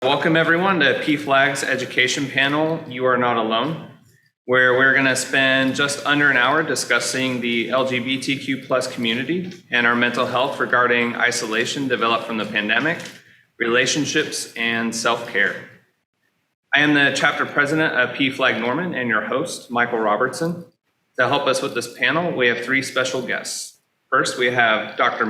Welcome everyone to PFLAG's education panel, You Are Not Alone, where we're going to spend just under an hour discussing the LGBTQ plus community and our mental health regarding isolation developed from the pandemic, relationships, and self-care. I am the chapter president of PFLAG Norman and your host, Michael Robertson. To help us with this panel, we have three special guests. First, we have Dr.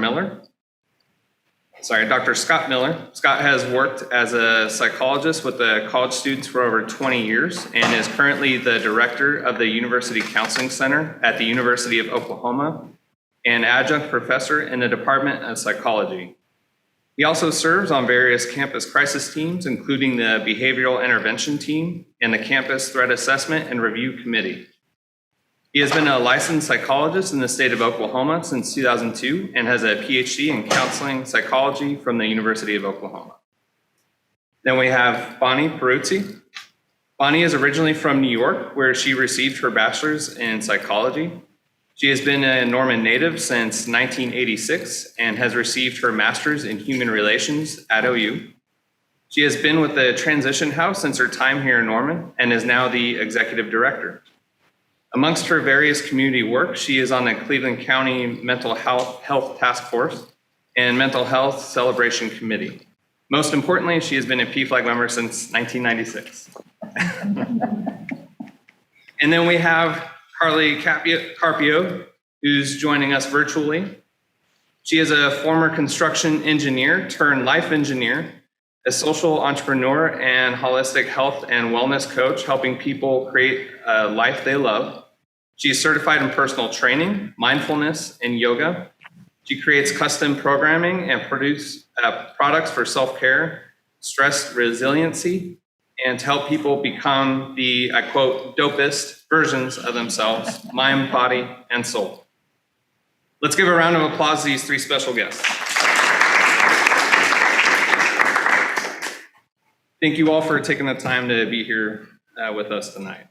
Scott Miller. Scott has worked as a psychologist with the college students for over 20 years and is currently the director of the University Counseling Center at the University of Oklahoma and adjunct professor in the Department of Psychology. He also serves on various campus crisis teams, including the Behavioral Intervention Team and the Campus Threat Assessment and Review Committee. He has been a licensed psychologist in the state of Oklahoma since 2002 and has a PhD in counseling psychology from the University of Oklahoma. Then we have Bonnie Peruzzi. Bonnie is originally from New York, where she received her bachelor's in psychology. She has been a Norman native since 1986 and has received her master's in human relations at OU. She has been with the Transition House since her time here in Norman and is now the executive director. Amongst her various community work, she is on the Cleveland County Mental Health Task Force and Mental Health Celebration Committee. Most importantly, she has been a PFLAG member since 1996. And then we have Carly Carpio, who's joining us virtually. She is a former construction engineer turned life engineer, a social entrepreneur and holistic health and wellness coach, helping people create a life they love. She is certified in personal training, mindfulness, and yoga. She creates custom programming and produces products for self-care, stress resiliency, and to help people become the, I quote, dopest versions of themselves, mind, body, and soul. Let's give a round of applause to these three special guests. Thank you all for taking the time to be here with us tonight.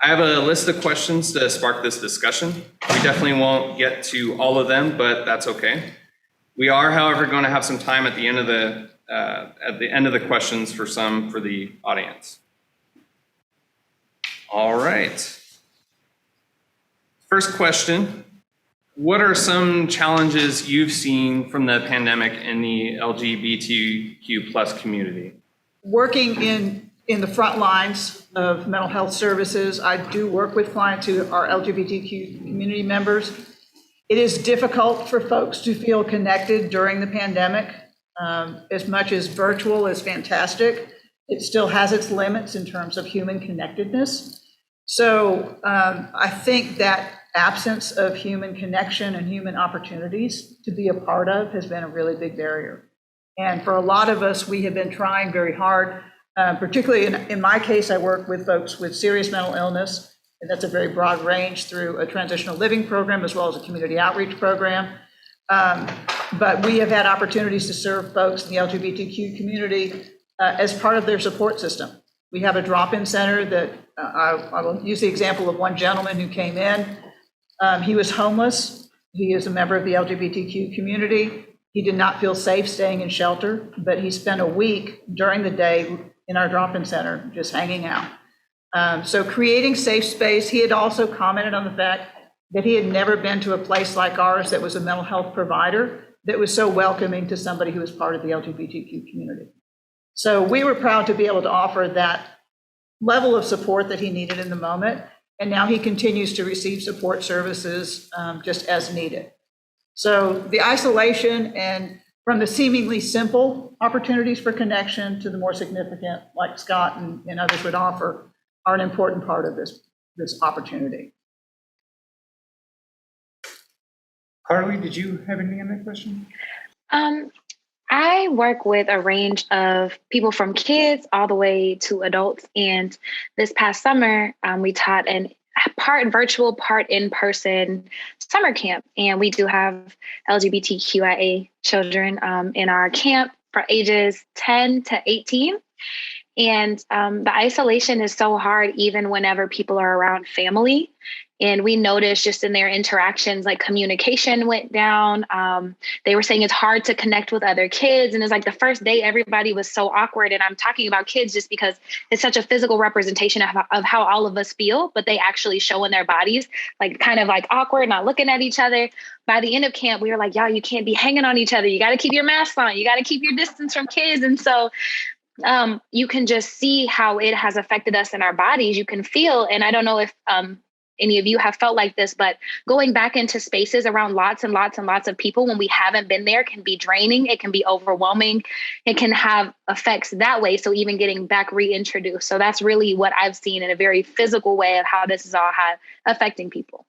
I have a list of questions to spark this discussion. We definitely won't get to all of them, but that's okay. We are, however, going to have some time at the end of the questions for the audience. All right. First question: what are some challenges you've seen from the pandemic in the LGBTQ plus community? Working in the front lines of mental health services, I do work with clients who are LGBTQ community members. It is difficult for folks to feel connected during the pandemic. As much as virtual is fantastic, it still has its limits in terms of human connectedness. So I think that absence of human connection and human opportunities to be a part of has been a really big barrier. And for a lot of us, we have been trying very hard, particularly in my case, I work with folks with serious mental illness, and that's a very broad range through a transitional living program as well as a community outreach program. But we have had opportunities to serve folks in the LGBTQ community as part of their support system. We have a drop-in center that I will use the example of one gentleman who came in. He was homeless. He is a member of the LGBTQ community. He did not feel safe staying in shelter, but he spent a week during the day in our drop-in center just hanging out. So creating safe space. He had also commented on the fact that he had never been to a place like ours that was a mental health provider that was so welcoming to somebody who was part of the LGBTQ community. So we were proud to be able to offer that level of support that he needed in the moment. And now he continues to receive support services just as needed. So the isolation and from the seemingly simple opportunities for connection to the more significant, like Scott and others would offer, are an important part of this opportunity. Carly, did you have anything on that question? I work with a range of people from kids all the way to adults. And this past summer, we taught an part virtual, part in-person summer camp. And we do have LGBTQIA children in our camp for ages 10 to 18. And the isolation is so hard, even whenever people are around family. And we noticed just in their interactions, like communication went down. They were saying it's hard to connect with other kids. And it's like the first day, everybody was so awkward. And I'm talking about kids just because it's such a physical representation of how all of us feel, but they actually show in their bodies, like kind of like awkward, not looking at each other. By the end of camp, we were like, y'all, you can't be hanging on each other. You got to keep your mask on. You got to keep your distance from kids. And so you can just see how it has affected us in our bodies. You can feel, and I don't know if any of you have felt like this, but going back into spaces around lots and lots and lots of people when we haven't been there can be draining. It can be overwhelming. It can have effects that way. So even getting back reintroduced. So that's really what I've seen in a very physical way of how this is all affecting people.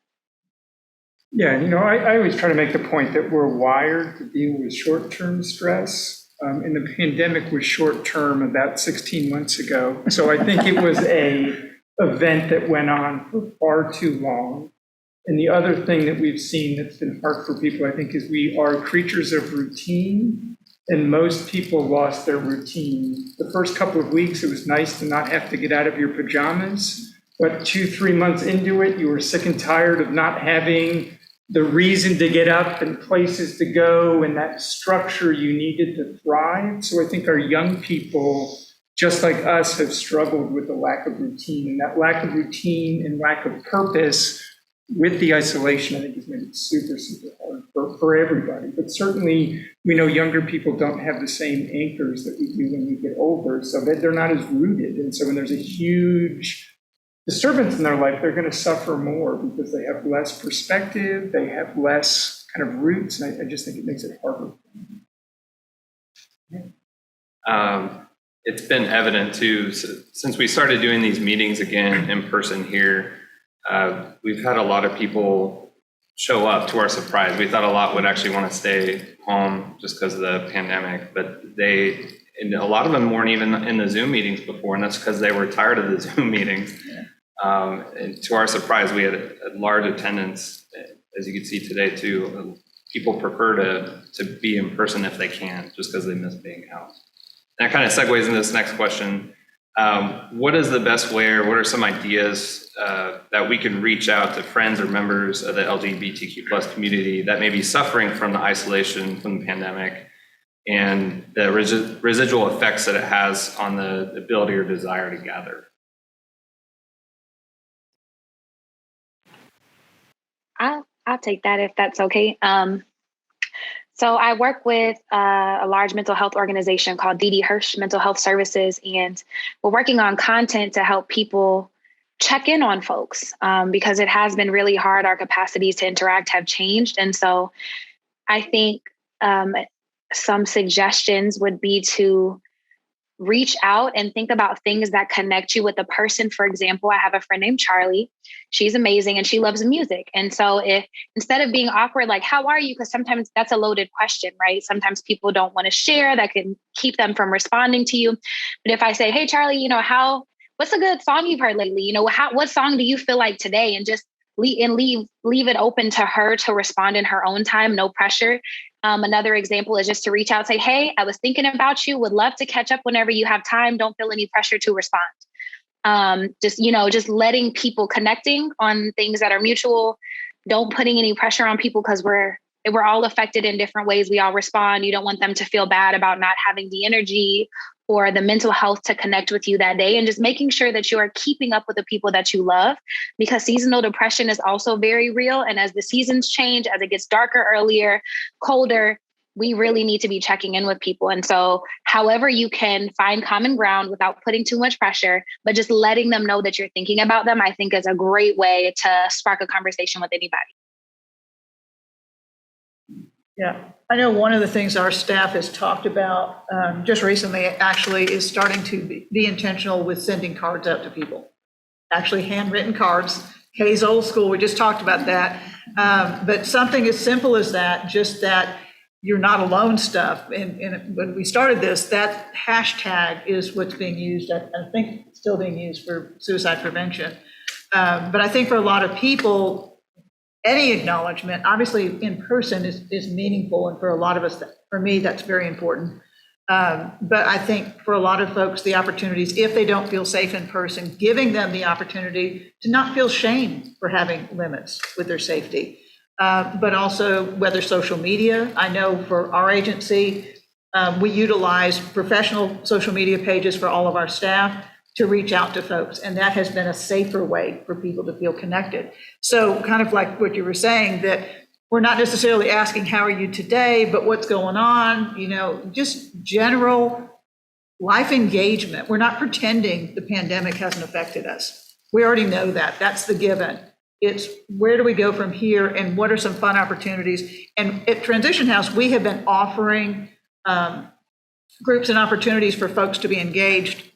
Yeah, I always try to make the point that we're wired to deal with short-term stress. And the pandemic was short-term about 16 months ago. So I think it was a event that went on for far too long. And the other thing that we've seen that's been hard for people, I think, is we are creatures of routine, and most people lost their routine. The first couple of weeks, it was nice to not have to get out of your pajamas, but 2-3 months into it, you were sick and tired of not having the reason to get up and places to go and that structure you needed to thrive. So I think our young people, just like us, have struggled with the lack of routine, and that lack of routine and lack of purpose with the isolation, I think, has made it super, super hard for everybody. But certainly we know younger people don't have the same anchors that we do when we get older, so that they're not as rooted. And so when there's a huge disturbance in their life, they're going to suffer more because they have less perspective, they have less kind of roots, and I just think it makes it harder. It's been evident too, since we started doing these meetings again in person here, we've had a lot of people show up to our surprise. We thought a lot would actually want to stay home just because of the pandemic, but and a lot of them weren't even in the Zoom meetings before, and that's because they were tired of the Zoom meetings. And to our surprise, we had a large attendance, as you can see today too. People prefer to be in person if they can, just because they miss being out. And that kind of segues into this next question. What is the best way, or what are some ideas that we can reach out to friends or members of the LGBTQ plus community that may be suffering from the isolation from the pandemic and the residual effects that it has on the ability or desire to gather? I'll take that if that's okay. So I work with a large mental health organization called D.D. Hirsch Mental Health Services, and we're working on content to help people check in on folks because it has been really hard. Our capacities to interact have changed. And so I think some suggestions would be to reach out and think about things that connect you with the person. For example, I have a friend named Charlie. She's amazing and she loves music. And so if instead of being awkward, like, how are you? Because sometimes that's a loaded question, right? Sometimes people don't want to share. That can keep them from responding to you. But if I say, hey, Charlie, what's a good song you've heard lately? What song do you feel like today? And just leave it open to her to respond in her own time, no pressure. Another example is just to reach out, say, hey, I was thinking about you, would love to catch up whenever you have time. Don't feel any pressure to respond. Just letting people connecting on things that are mutual. Don't putting any pressure on people because we're all affected in different ways. We all respond. You don't want them to feel bad about not having the energy or the mental health to connect with you that day, and just making sure that you are keeping up with the people that you love, because seasonal depression is also very real. And as the seasons change, as it gets darker, earlier, colder, we really need to be checking in with people. And so however you can find common ground without putting too much pressure, but just letting them know that you're thinking about them, I think is a great way to spark a conversation with anybody. Yeah, I know one of the things our staff has talked about just recently actually is starting to be intentional with sending cards out to people. Actually handwritten cards. Kay's old school, we just talked about that. But something as simple as that, just that you're not alone stuff. And when we started this, that hashtag is what's being used, I think it's still being used for suicide prevention. But I think for a lot of people, any acknowledgement, obviously in person is meaningful. And for a lot of us, for me, that's very important. But I think for a lot of folks, the opportunities, if they don't feel safe in person, giving them the opportunity to not feel shame for having limits with their safety. But also whether social media, I know for our agency, we utilize professional social media pages for all of our staff to reach out to folks. And that has been a safer way for people to feel connected. So kind of like what you were saying, that we're not necessarily asking, how are you today, but what's going on, just general life engagement. We're not pretending the pandemic hasn't affected us. We already know that. That's the given. It's where do we go from here and what are some fun opportunities? And at Transition House, we have been offering groups and opportunities for folks to be engaged,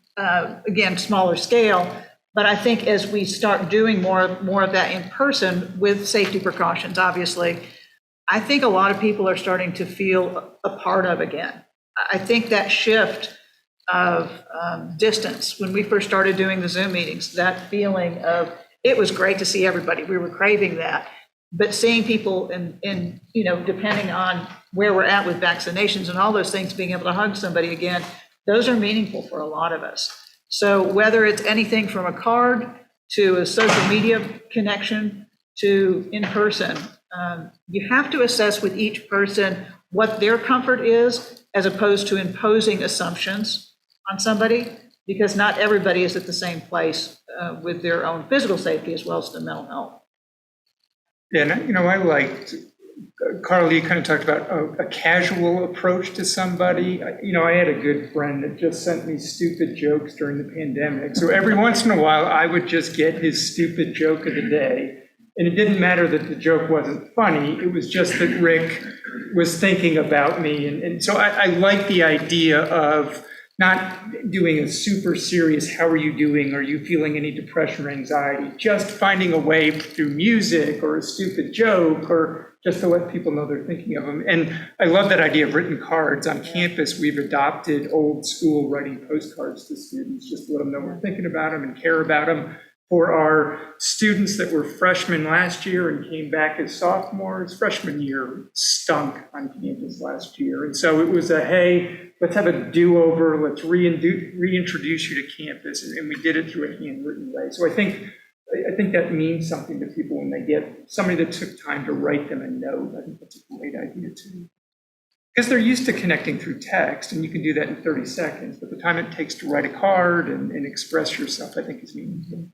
again, smaller scale. But I think as we start doing more of that in person with safety precautions, obviously, I think a lot of people are starting to feel a part of again. I think that shift of distance, when we first started doing the Zoom meetings, that feeling of, it was great to see everybody. We were craving that. But seeing people in depending on where we're at with vaccinations and all those things, being able to hug somebody again, those are meaningful for a lot of us. So whether it's anything from a card to a social media connection to in person, you have to assess with each person what their comfort is, as opposed to imposing assumptions on somebody, because not everybody is at the same place with their own physical safety as well as the mental health. Yeah, and I liked, Carl, you kind of talked about a casual approach to somebody. I had a good friend that just sent me stupid jokes during the pandemic. So every once in a while, I would just get his stupid joke of the day. And it didn't matter that the joke wasn't funny. It was just that Rick was thinking about me. And so I like the idea of not doing a super serious, how are you doing? Are you feeling any depression or anxiety? Just finding a way through music or a stupid joke or just to let people know they're thinking of them. And I love that idea of written cards. On campus, we've adopted old school writing postcards to students, just to let them know we're thinking about them and care about them. For our students that were freshmen last year and came back as sophomores, freshman year stunk on campus last year. And so it was hey, let's have a do-over, let's reintroduce you to campus. And we did it through a handwritten way. So I think that means something to people when they get somebody that took time to write them a note. I think that's a great idea too. Because they're used to connecting through text, and you can do that in 30 seconds. But the time it takes to write a card and express yourself, I think is meaningful.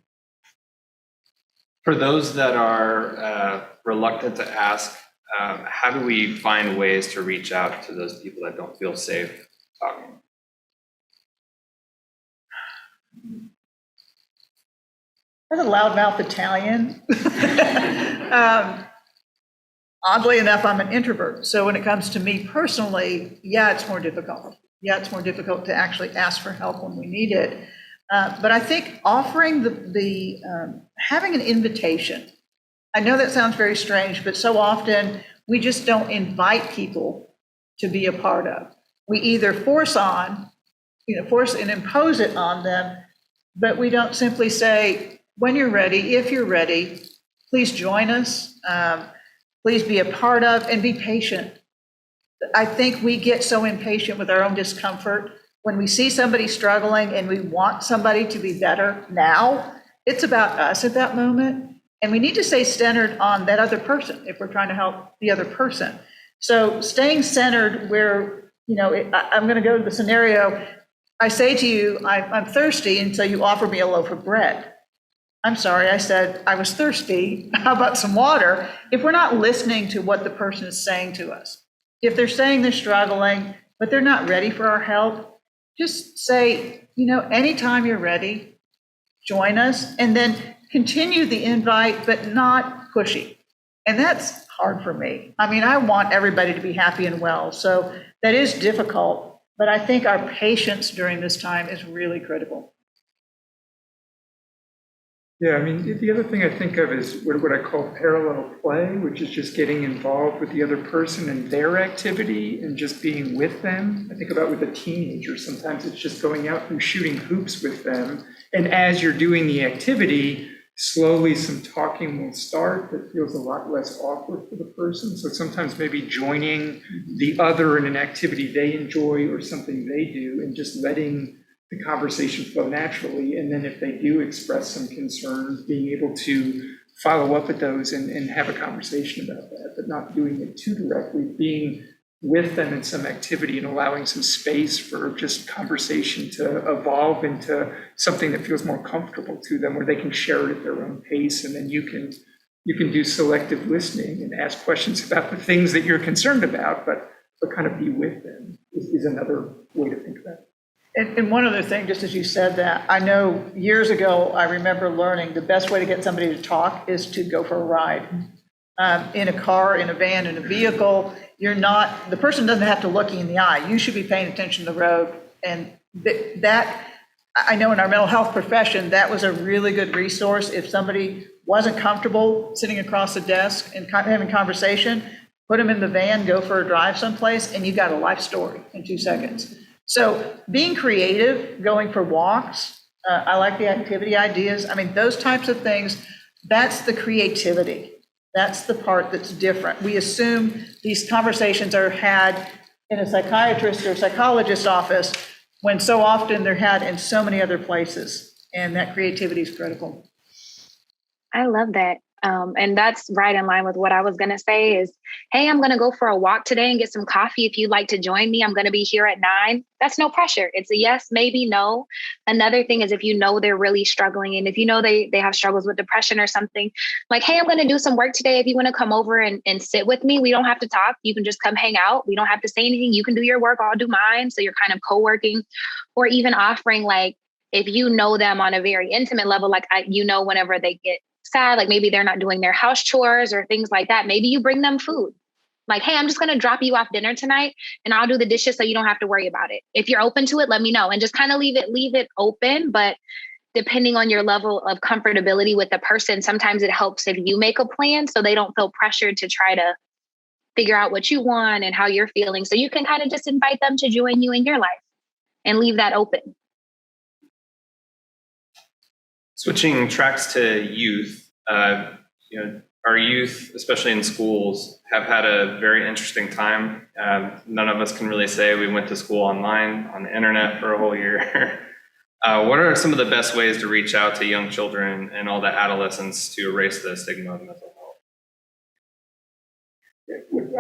For those that are reluctant to ask, how do we find ways to reach out to those people that don't feel safe talking? That's a loudmouth Italian. Oddly enough, I'm an introvert. So when it comes to me personally, it's more difficult. It's more difficult to actually ask for help when we need it. But I think offering having an invitation, I know that sounds very strange, but so often we just don't invite people to be a part of. We either force and impose it on them, but we don't simply say, when you're ready, if you're ready, please join us, please be a part of, and be patient. I think we get so impatient with our own discomfort. When we see somebody struggling and we want somebody to be better now, it's about us at that moment. And we need to stay centered on that other person if we're trying to help the other person. So staying centered where, I'm going to go to the scenario. I say to you, I'm thirsty, and so you offer me a loaf of bread. I'm sorry, I said I was thirsty. How about some water? If we're not listening to what the person is saying to us, if they're saying they're struggling, but they're not ready for our help, just say, anytime you're ready, join us, and then continue the invite, but not pushy. And that's hard for me. I mean, I want everybody to be happy and well. So that is difficult, but I think our patience during this time is really critical. Yeah, I mean, the other thing I think of is what I call parallel play, which is just getting involved with the other person and their activity and just being with them. I think about with a teenager, sometimes it's just going out and shooting hoops with them. And as you're doing the activity, slowly some talking will start that feels a lot less awkward for the person. So sometimes maybe joining the other in an activity they enjoy or something they do and just letting the conversation flow naturally. And then if they do express some concerns, being able to follow up with those and have a conversation about that, but not doing it too directly, being with them in some activity and allowing some space for just conversation to evolve into something that feels more comfortable to them, where they can share it at their own pace. And then you can do selective listening and ask questions about the things that you're concerned about, but kind of be with them is another way to think about it. And one other thing, just as you said that, I know years ago, I remember learning the best way to get somebody to talk is to go for a ride. In a car, in a van, in a vehicle, the person doesn't have to look you in the eye. You should be paying attention to the road. And that, I know in our mental health profession, that was a really good resource. If somebody wasn't comfortable sitting across the desk and having conversation, put them in the van, go for a drive someplace, and you got a life story in 2 seconds. So being creative, going for walks, I like the activity ideas. I mean, those types of things, that's the creativity. That's the part that's different. We assume these conversations are had in a psychiatrist or psychologist's office when so often they're had in so many other places. And that creativity is critical. I love that. And that's right in line with what I was going to say is, hey, I'm going to go for a walk today and get some coffee. If you'd like to join me, I'm going to be here at 9. That's no pressure. It's a yes, maybe, no. Another thing is if you know they're really struggling and if you know they have struggles with depression or something, like, hey, I'm going to do some work today. If you want to come over and sit with me, we don't have to talk. You can just come hang out. We don't have to say anything. You can do your work. I'll do mine. So you're kind of co-working, or even offering, like, if you know them on a very intimate level, like, whenever they get sad, like maybe they're not doing their house chores or things like that, maybe you bring them food. Like, hey, I'm just going to drop you off dinner tonight and I'll do the dishes so you don't have to worry about it. If you're open to it, let me know, and just kind of leave it open. But depending on your level of comfortability with the person, sometimes it helps if you make a plan so they don't feel pressured to try to figure out what you want and how you're feeling. So you can kind of just invite them to join you in your life and leave that open. Switching tracks to youth, our youth, especially in schools, have had a very interesting time. None of us can really say we went to school online, on the internet for a whole year. What are some of the best ways to reach out to young children and all the adolescents to erase the stigma of mental health?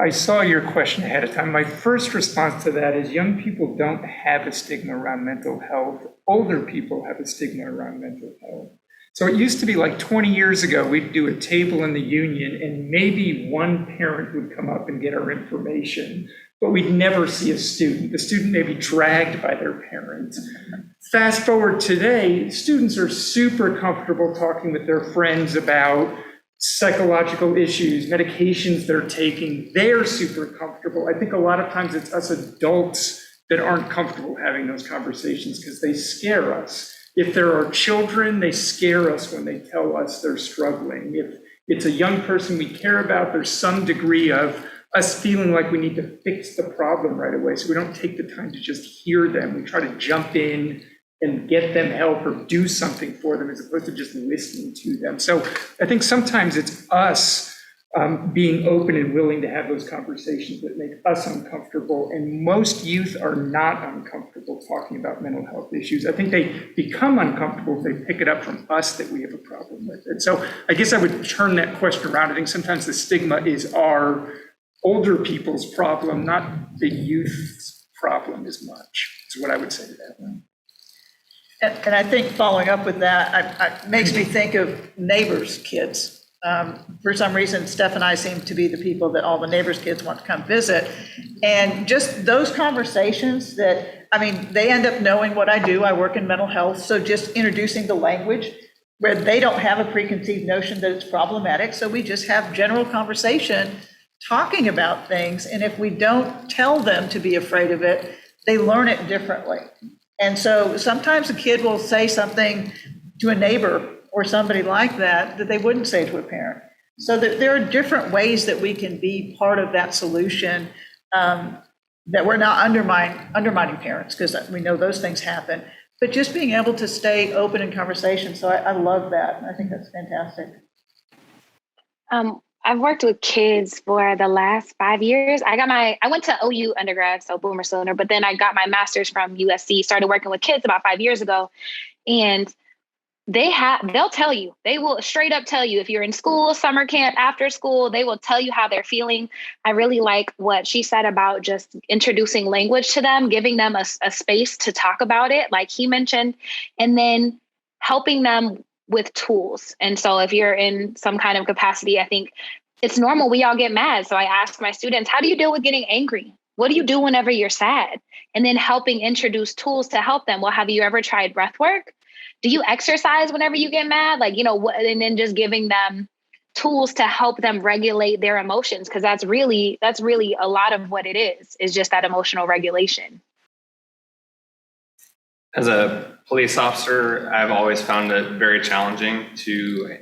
I saw your question ahead of time. My first response to that is young people don't have a stigma around mental health. Older people have a stigma around mental health. So it used to be like 20 years ago, we'd do a table in the union and maybe one parent would come up and get our information, but we'd never see a student. The student may be dragged by their parents. Fast forward today, students are super comfortable talking with their friends about psychological issues, medications they're taking. They're super comfortable. I think a lot of times it's us adults that aren't comfortable having those conversations because they scare us. If there are children, they scare us when they tell us they're struggling. If it's a young person we care about, there's some degree of us feeling like we need to fix the problem right away. So we don't take the time to just hear them. We try to jump in and get them help or do something for them as opposed to just listening to them. So I think sometimes it's us being open and willing to have those conversations that make us uncomfortable. And most youth are not uncomfortable talking about mental health issues. I think they become uncomfortable if they pick it up from us that we have a problem with it. So I guess I would turn that question around. I think sometimes the stigma is our older people's problem, not the youth's problem as much, is what I would say to that one. And I think following up with that, it makes me think of neighbors' kids. For some reason, Steph and I seem to be the people that all the neighbors' kids want to come visit. And just those conversations that, they end up knowing what I do. I work in mental health. So just introducing the language where they don't have a preconceived notion that it's problematic. So we just have general conversation talking about things. And if we don't tell them to be afraid of it, they learn it differently. And so sometimes a kid will say something to a neighbor or somebody like that they wouldn't say to a parent. So that there are different ways that we can be part of that solution, that we're not undermining parents, because we know those things happen, but just being able to stay open in conversation. So I love that. I think that's fantastic. I've worked with kids for the last 5 years. I went to OU undergrad, so Boomer Sooner, but then I got my master's from USC, started working with kids about 5 years ago. And they'll tell you, they will straight up tell you if you're in school, summer camp, after school, they will tell you how they're feeling. I really like what she said about just introducing language to them, giving them a space to talk about it, like he mentioned, and then helping them with tools. And so if you're in some kind of capacity, I think it's normal. We all get mad. So I ask my students, how do you deal with getting angry? What do you do whenever you're sad? And then helping introduce tools to help them. Well, have you ever tried breath work? Do you exercise whenever you get mad? And then just giving them tools to help them regulate their emotions. Cause that's really a lot of what it is just that emotional regulation. As a police officer, I've always found it very challenging to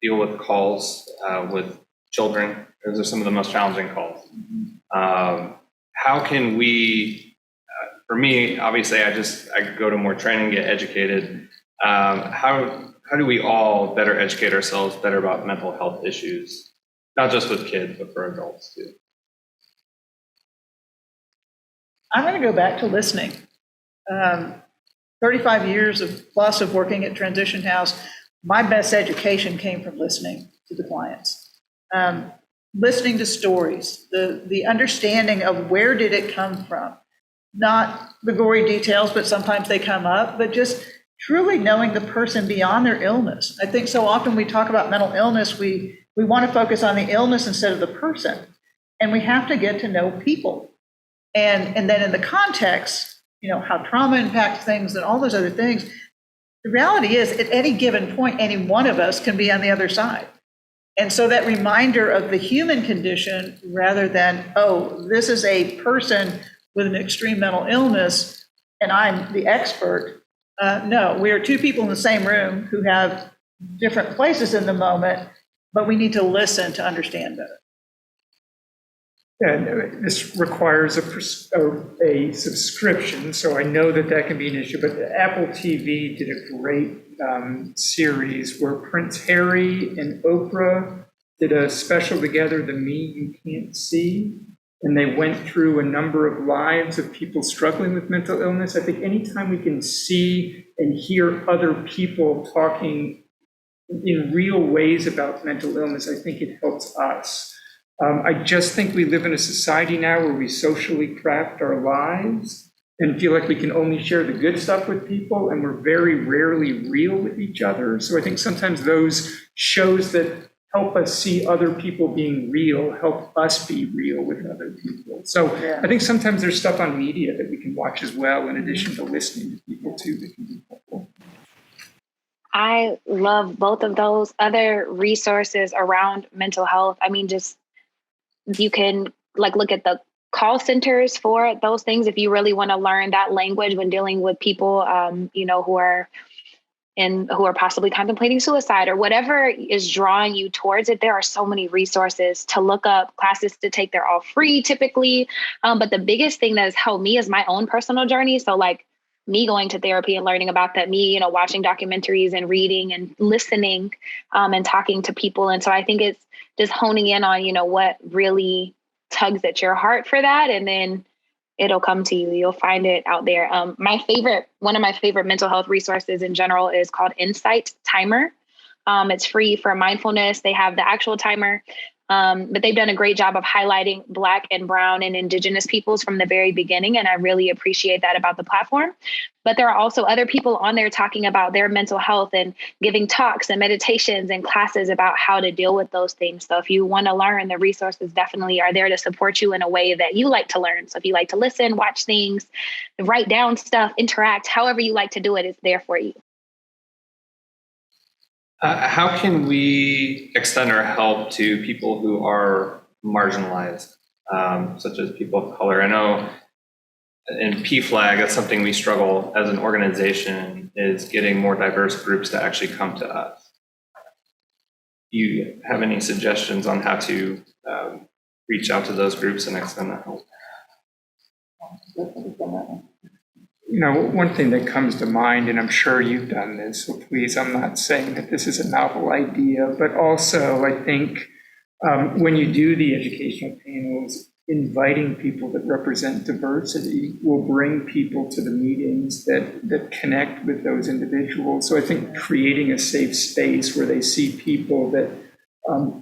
deal with calls with children. Those are some of the most challenging calls. How can we, for me, obviously I go to more training, get educated. How do we all better educate ourselves better about mental health issues, not just with kids, but for adults too? I'm going to go back to listening. 35 years of plus of working at Transition House, my best education came from listening to the clients. Listening to stories, the understanding of where did it come from, not the gory details, but sometimes they come up, but just truly knowing the person beyond their illness. I think so often we talk about mental illness, we want to focus on the illness instead of the person, and we have to get to know people. And then in the context, how trauma impacts things and all those other things, the reality is at any given point, any one of us can be on the other side. And so that reminder of the human condition rather than, oh, this is a person with an extreme mental illness and I'm the expert. No, we are two people in the same room who have different places in the moment, but we need to listen to understand better. And this requires a subscription, so I know that can be an issue, but Apple TV did a great series where Prince Harry and Oprah did a special together, The Me You Can't See, and they went through a number of lives of people struggling with mental illness. I think anytime we can see and hear other people talking in real ways about mental illness, I think it helps us. I just think we live in a society now where we socially craft our lives and feel like we can only share the good stuff with people, and we're very rarely real with each other. So I think sometimes those shows that help us see other people being real help us be real with other people. So I think sometimes there's stuff on media that we can watch as well, in addition to listening to people too, that can be helpful. I love both of those. Other resources around mental health, you can look at the call centers for those things if you really want to learn that language when dealing with people, who are possibly contemplating suicide or whatever is drawing you towards it. There are so many resources to look up, classes to take. They're all free typically. But the biggest thing that has helped me is my own personal journey. So me going to therapy and learning about that, watching documentaries and reading and listening and talking to people. And so I think it's just honing in on, what really tugs at your heart for that. And then it'll come to you. You'll find it out there. One of my favorite mental health resources in general is called Insight Timer. It's free for mindfulness. They have the actual timer. But they've done a great job of highlighting Black and Brown and Indigenous peoples from the very beginning. And I really appreciate that about the platform. But there are also other people on there talking about their mental health and giving talks and meditations and classes about how to deal with those things. So if you want to learn, the resources definitely are there to support you in a way that you like to learn. So if you like to listen, watch things, write down stuff, interact, however you like to do it, it's there for you. How can we extend our help to people who are marginalized, such as people of color? I know in PFLAG, that's something we struggle as an organization, is getting more diverse groups to actually come to us. Do you have any suggestions on how to reach out to those groups and extend that help? One thing that comes to mind, and I'm sure you've done this, so please, I'm not saying that this is a novel idea, but also I think when you do the educational panels, inviting people that represent diversity will bring people to the meetings that connect with those individuals. So I think creating a safe space where they see people that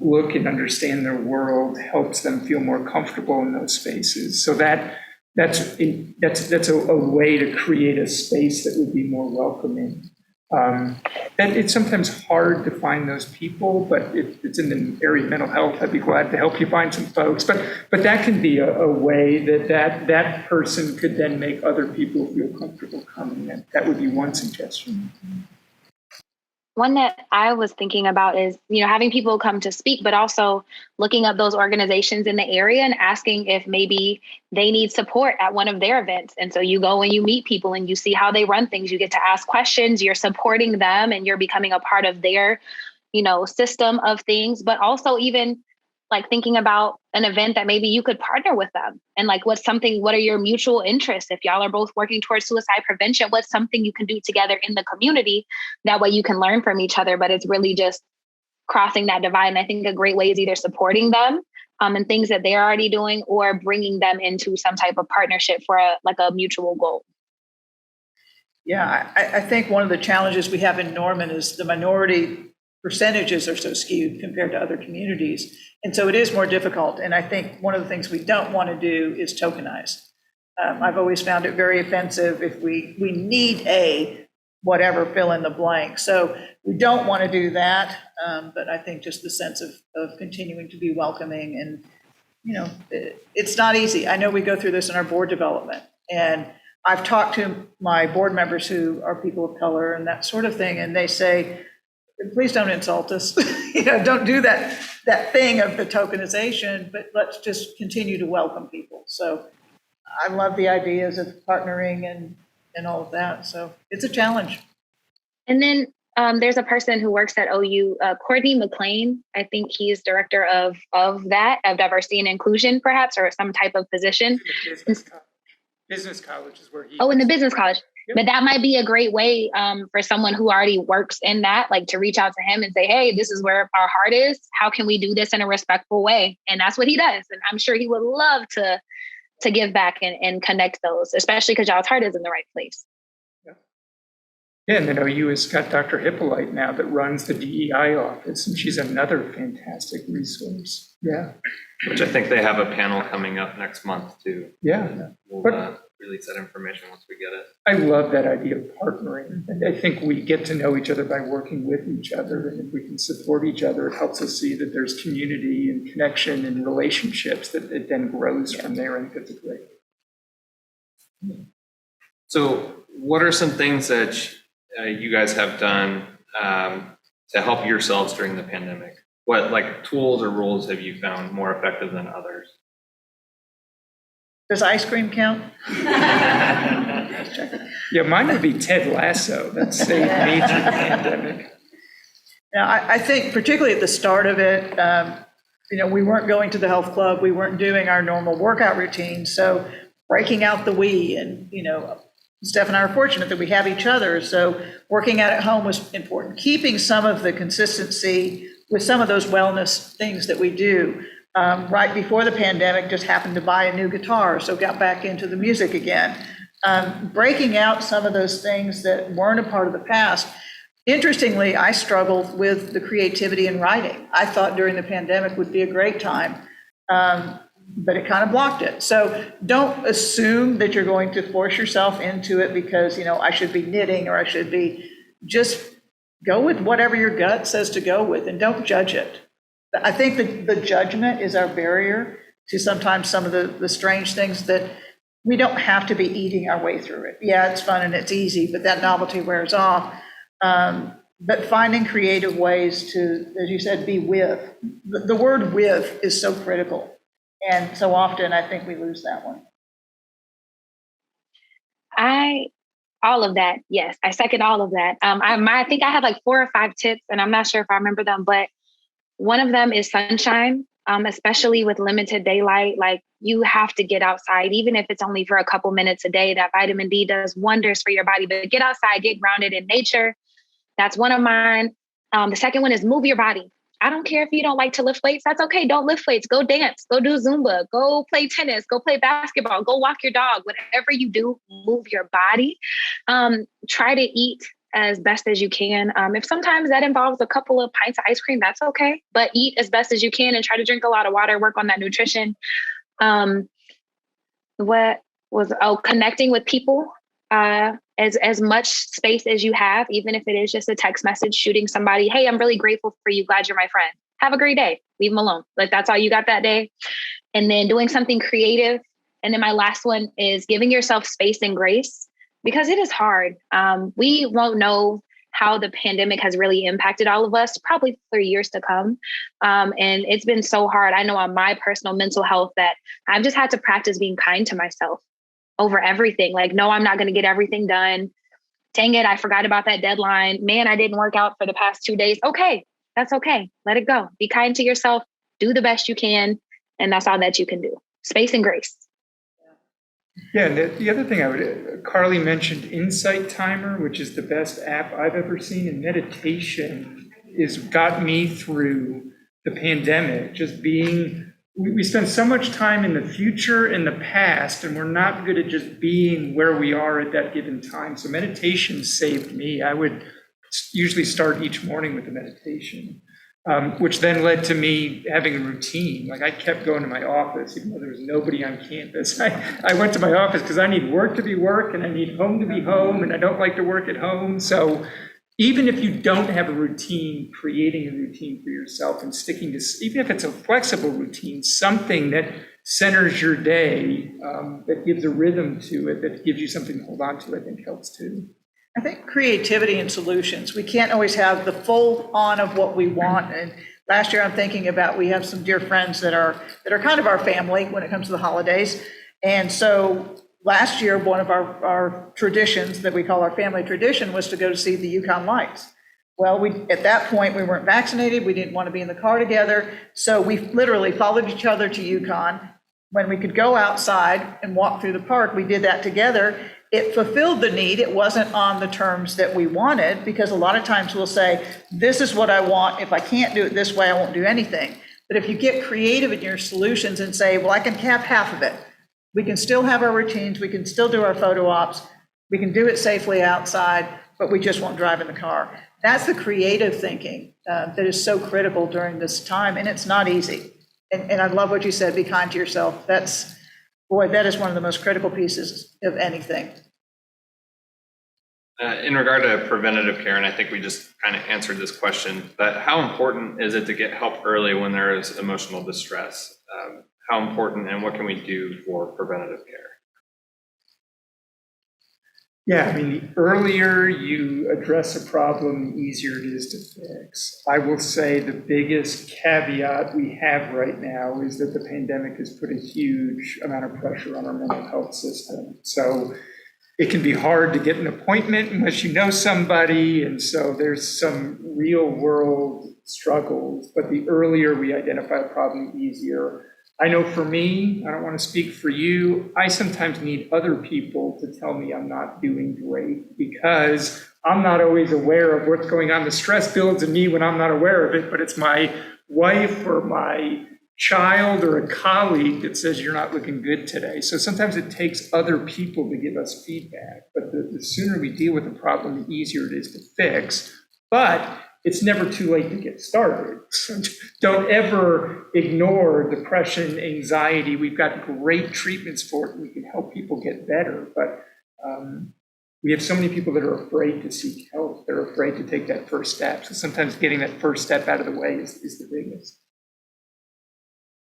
look and understand their world helps them feel more comfortable in those spaces. So that's a way to create a space that would be more welcoming. And it's sometimes hard to find those people, but if it's in the area of mental health, I'd be glad to help you find some folks. But that can be a way that person could then make other people feel comfortable coming in. That would be one suggestion. One that I was thinking about is, having people come to speak, but also looking up those organizations in the area and asking if maybe they need support at one of their events. And so you go and you meet people and you see how they run things. You get to ask questions, you're supporting them and you're becoming a part of their, system of things, but also even like thinking about an event that maybe you could partner with them and like what are your mutual interests? If y'all are both working towards suicide prevention, what's something you can do together in the community? That way you can learn from each other, but it's really just crossing that divide. And I think a great way is either supporting them and things that they're already doing or bringing them into some type of partnership for a mutual goal. Yeah, I think one of the challenges we have in Norman is the minority percentages are so skewed compared to other communities. And so it is more difficult. And I think one of the things we don't want to do is tokenize. I've always found it very offensive if we need a whatever, fill in the blank. So we don't want to do that. But I think just the sense of continuing to be welcoming and, it's not easy. I know we go through this in our board development. And I've talked to my board members who are people of color and that sort of thing. And they say, please don't insult us. Don't do that thing of the tokenization, but let's just continue to welcome people. So I love the ideas of partnering and all of that. So it's a challenge. And then there's a person who works at OU, Courtney Mclean. I think he's director of diversity and inclusion, perhaps, or some type of position. Business college is where he. Oh, in the business college. Yep. But that might be a great way for someone who already works in that, like to reach out to him and say, hey, this is where our heart is. How can we do this in a respectful way? And that's what he does. And I'm sure he would love to give back and connect those, especially because y'all's heart is in the right place. Yeah, and then OU has got Dr. Hippolyte now that runs the DEI office, and she's another fantastic resource. Yeah. Which I think they have a panel coming up next month too. Yeah. We'll release that information once we get it. I love that idea of partnering. And I think we get to know each other by working with each other. And if we can support each other, it helps us see that there's community and connection and relationships that it then grows from there. And it's great. So what are some things that you guys have done to help yourselves during the pandemic? What tools or rules have you found more effective than others? Does ice cream count? Yeah, mine would be Ted Lasso. That saved me through the pandemic. Now, I think particularly at the start of it, we weren't going to the health club. We weren't doing our normal workout routine. So breaking out the we and, Steph and I are fortunate that we have each other. So working out at home was important. Keeping some of the consistency with some of those wellness things that we do. Right before the pandemic, just happened to buy a new guitar, so got back into the music again. Breaking out some of those things that weren't a part of the past. Interestingly, I struggled with the creativity in writing. I thought during the pandemic would be a great time, but it kind of blocked it. So don't assume that you're going to force yourself into it because, I should be knitting or I should be, just go with whatever your gut says to go with and don't judge it. I think that the judgment is our barrier to sometimes some of the strange things that we don't have to be eating our way through it. Yeah, it's fun and it's easy, but that novelty wears off. But finding creative ways to, as you said, be with. The word with is so critical. And so often I think we lose that one. All of that, yes, I second all of that. I think I had 4 or 5 tips, and I'm not sure if I remember them, but one of them is sunshine. especially with limited daylight. Like, you have to get outside, even if it's only for a couple minutes a day. That vitamin D does wonders for your body, but get outside, get grounded in nature. That's one of mine. The second one is move your body. I don't care if you don't like to lift weights. That's okay. Don't lift weights. Go dance. Go do Zumba. Go play tennis. Go play basketball. Go walk your dog. Whatever you do, move your body. Try to eat as best as you can. If sometimes that involves a couple of pints of ice cream, that's okay. But eat as best as you can and try to drink a lot of water. Work on that nutrition. Connecting with people. As much space as you have, even if it is just a text message, shooting somebody, hey, I'm really grateful for you. Glad you're my friend. Have a great day. Leave them alone. Like, that's all you got that day. And then doing something creative. And then my last one is giving yourself space and grace, because it is hard. We won't know how the pandemic has really impacted all of us probably for years to come. And it's been so hard. I know on my personal mental health that I've just had to practice being kind to myself over everything. Like, no, I'm not going to get everything done. Dang it, I forgot about that deadline. Man, I didn't work out for the past 2 days. Okay, that's okay. Let it go. Be kind to yourself. Do the best you can. And that's all that you can do. Space and grace. Yeah, and the other thing Carly mentioned Insight Timer, which is the best app I've ever seen. And meditation got me through the pandemic. Just being, we spend so much time in the future and the past, and we're not good at just being where we are at that given time. So meditation saved me. I would usually start each morning with a meditation, which then led to me having a routine. Like, I kept going to my office, even though there was nobody on campus. I went to my office because I need work to be work, and I need home to be home, and I don't like to work at home. So even if you don't have a routine, creating a routine for yourself and sticking to, even if it's a flexible routine, something that centers your day, that gives a rhythm to it, that gives you something to hold on to, I think helps too. I think creativity and solutions. We can't always have the full on of what we want. And last year, I'm thinking about, we have some dear friends that are kind of our family when it comes to the holidays. And so last year, one of our traditions that we call our family tradition was to go to see the Yukon Lights. Well, at that point, we weren't vaccinated. We didn't want to be in the car together. So we literally followed each other to Yukon. When we could go outside and walk through the park, we did that together. It fulfilled the need. It wasn't on the terms that we wanted, because a lot of times we'll say, this is what I want. If I can't do it this way, I won't do anything. But if you get creative in your solutions and say, well, I can have half of it. We can still have our routines. We can still do our photo ops. We can do it safely outside, but we just won't drive in the car. That's the creative thinking that is so critical during this time, and it's not easy. And I love what you said, be kind to yourself. That is one of the most critical pieces of anything. In regard to preventative care, and I think we just kind of answered this question, but how important is it to get help early when there is emotional distress? How important, and what can we do for preventative care? Yeah, I mean, the earlier you address a problem, the easier it is to fix. I will say the biggest caveat we have right now is that the pandemic has put a huge amount of pressure on our mental health system. So it can be hard to get an appointment unless you know somebody, and so there's some real world struggles. But the earlier we identify a problem, the easier. I know for me, I don't want to speak for you, I sometimes need other people to tell me I'm not doing great, because I'm not always aware of what's going on. The stress builds in me when I'm not aware of it, but it's my wife or my child or a colleague that says you're not looking good today. So sometimes it takes other people to give us feedback, but the sooner we deal with the problem, the easier it is to fix. But it's never too late to get started. So don't ever ignore depression, anxiety. We've got great treatments for it. We can help people get better, but we have so many people that are afraid to seek help. They're afraid to take that first step. So sometimes getting that first step out of the way is the biggest.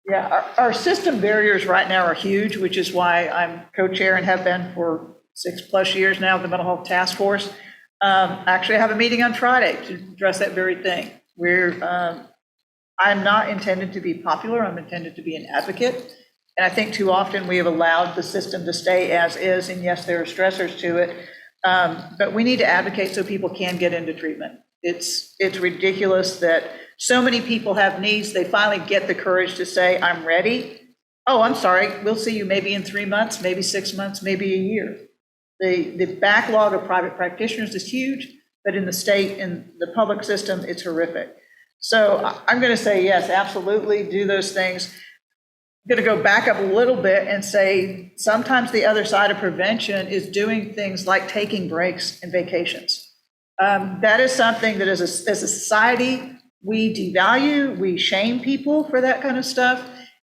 Yeah, our system barriers right now are huge, which is why I'm co-chair and have been for 6+ years now of the Mental Health Task Force. Actually, I have a meeting on Friday to address that very thing. I'm not intended to be popular. I'm intended to be an advocate. And I think too often we have allowed the system to stay as is. And yes, there are stressors to it. But we need to advocate so people can get into treatment. It's ridiculous that So many people have needs, they finally get the courage to say, I'm ready. Oh, I'm sorry, we'll see you maybe in 3 months, maybe 6 months, maybe a year. The backlog of private practitioners is huge, but in the state and the public system, it's horrific. So I'm going to say, yes, absolutely, do those things. I'm going to go back up a little bit and say, sometimes the other side of prevention is doing things like taking breaks and vacations. That is something that as a society, we devalue, we shame people for that kind of stuff.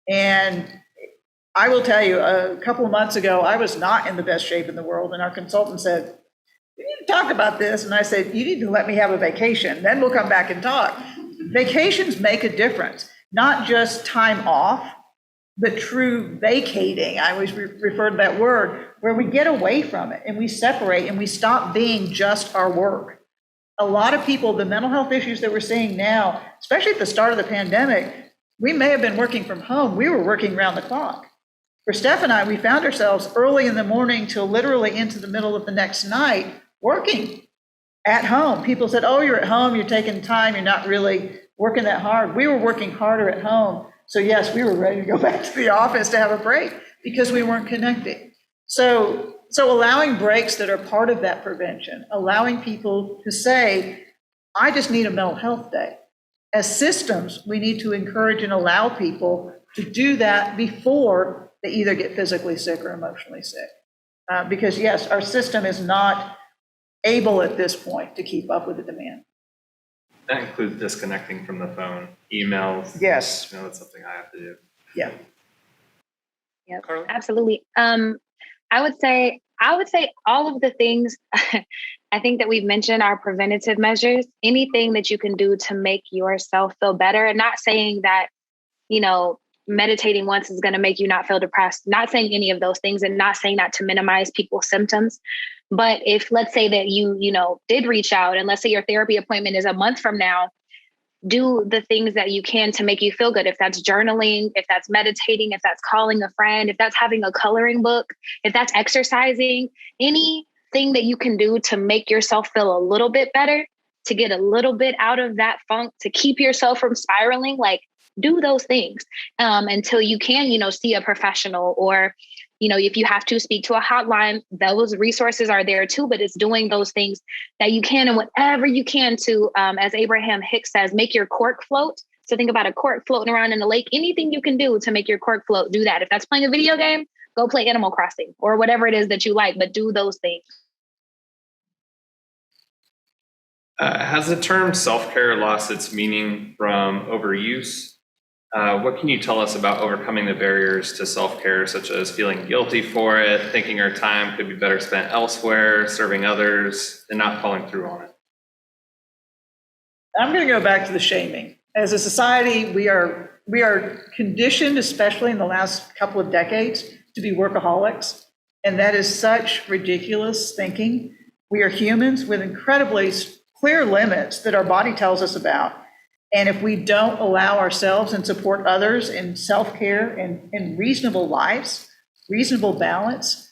And I will tell you, a couple of months ago, I was not in the best shape in the world, and our consultant said, we need to talk about this. And I said, you need to let me have a vacation, then we'll come back and talk. Vacations make a difference, not just time off, but true vacating. I always refer to that word, where we get away from it and we separate and we stop being just our work. A lot of people, the mental health issues that we're seeing now, especially at the start of the pandemic, we may have been working from home. We were working around the clock. For Steph and I, we found ourselves early in the morning till literally into the middle of the next night working at home. People said, oh, you're at home, you're taking time, you're not really working that hard. We were working harder at home. So yes, we were ready to go back to the office to have a break because we weren't connecting. So allowing breaks that are part of that prevention, allowing people to say, I just need a mental health day. As systems, we need to encourage and allow people to do that before they either get physically sick or emotionally sick. Because yes, our system is not able at this point to keep up with the demand. That includes disconnecting from the phone, emails. Yes. You know, that's something I have to do. Yeah. Yep, Carla? absolutely. I would say all of the things I think that we've mentioned are preventative measures. Anything that you can do to make yourself feel better, and not saying that, meditating once is going to make you not feel depressed, not saying any of those things, and not saying that to minimize people's symptoms. But if, let's say that you did reach out, and let's say your therapy appointment is a month from now, do the things that you can to make you feel good. If that's journaling, if that's meditating, if that's calling a friend, if that's having a coloring book, if that's exercising, anything that you can do to make yourself feel a little bit better, to get a little bit out of that funk, to keep yourself from spiraling, like do those things until you can, see a professional, or, if you have to speak to a hotline, those resources are there too, but it's doing those things that you can and whatever you can to, as Abraham Hicks says, make your cork float. So think about a cork floating around in the lake. Anything you can do to make your cork float, do that. If that's playing a video game, go play Animal Crossing or whatever it is that you like, but do those things. Has the term self-care lost its meaning from overuse? What can you tell us about overcoming the barriers to self-care, such as feeling guilty for it, thinking our time could be better spent elsewhere, serving others, and not following through on it? I'm going to go back to the shaming. As a society, we are conditioned, especially in the last couple of decades, to be workaholics. And that is such ridiculous thinking. We are humans with incredibly clear limits that our body tells us about. And if we don't allow ourselves and support others in self-care and reasonable lives, reasonable balance,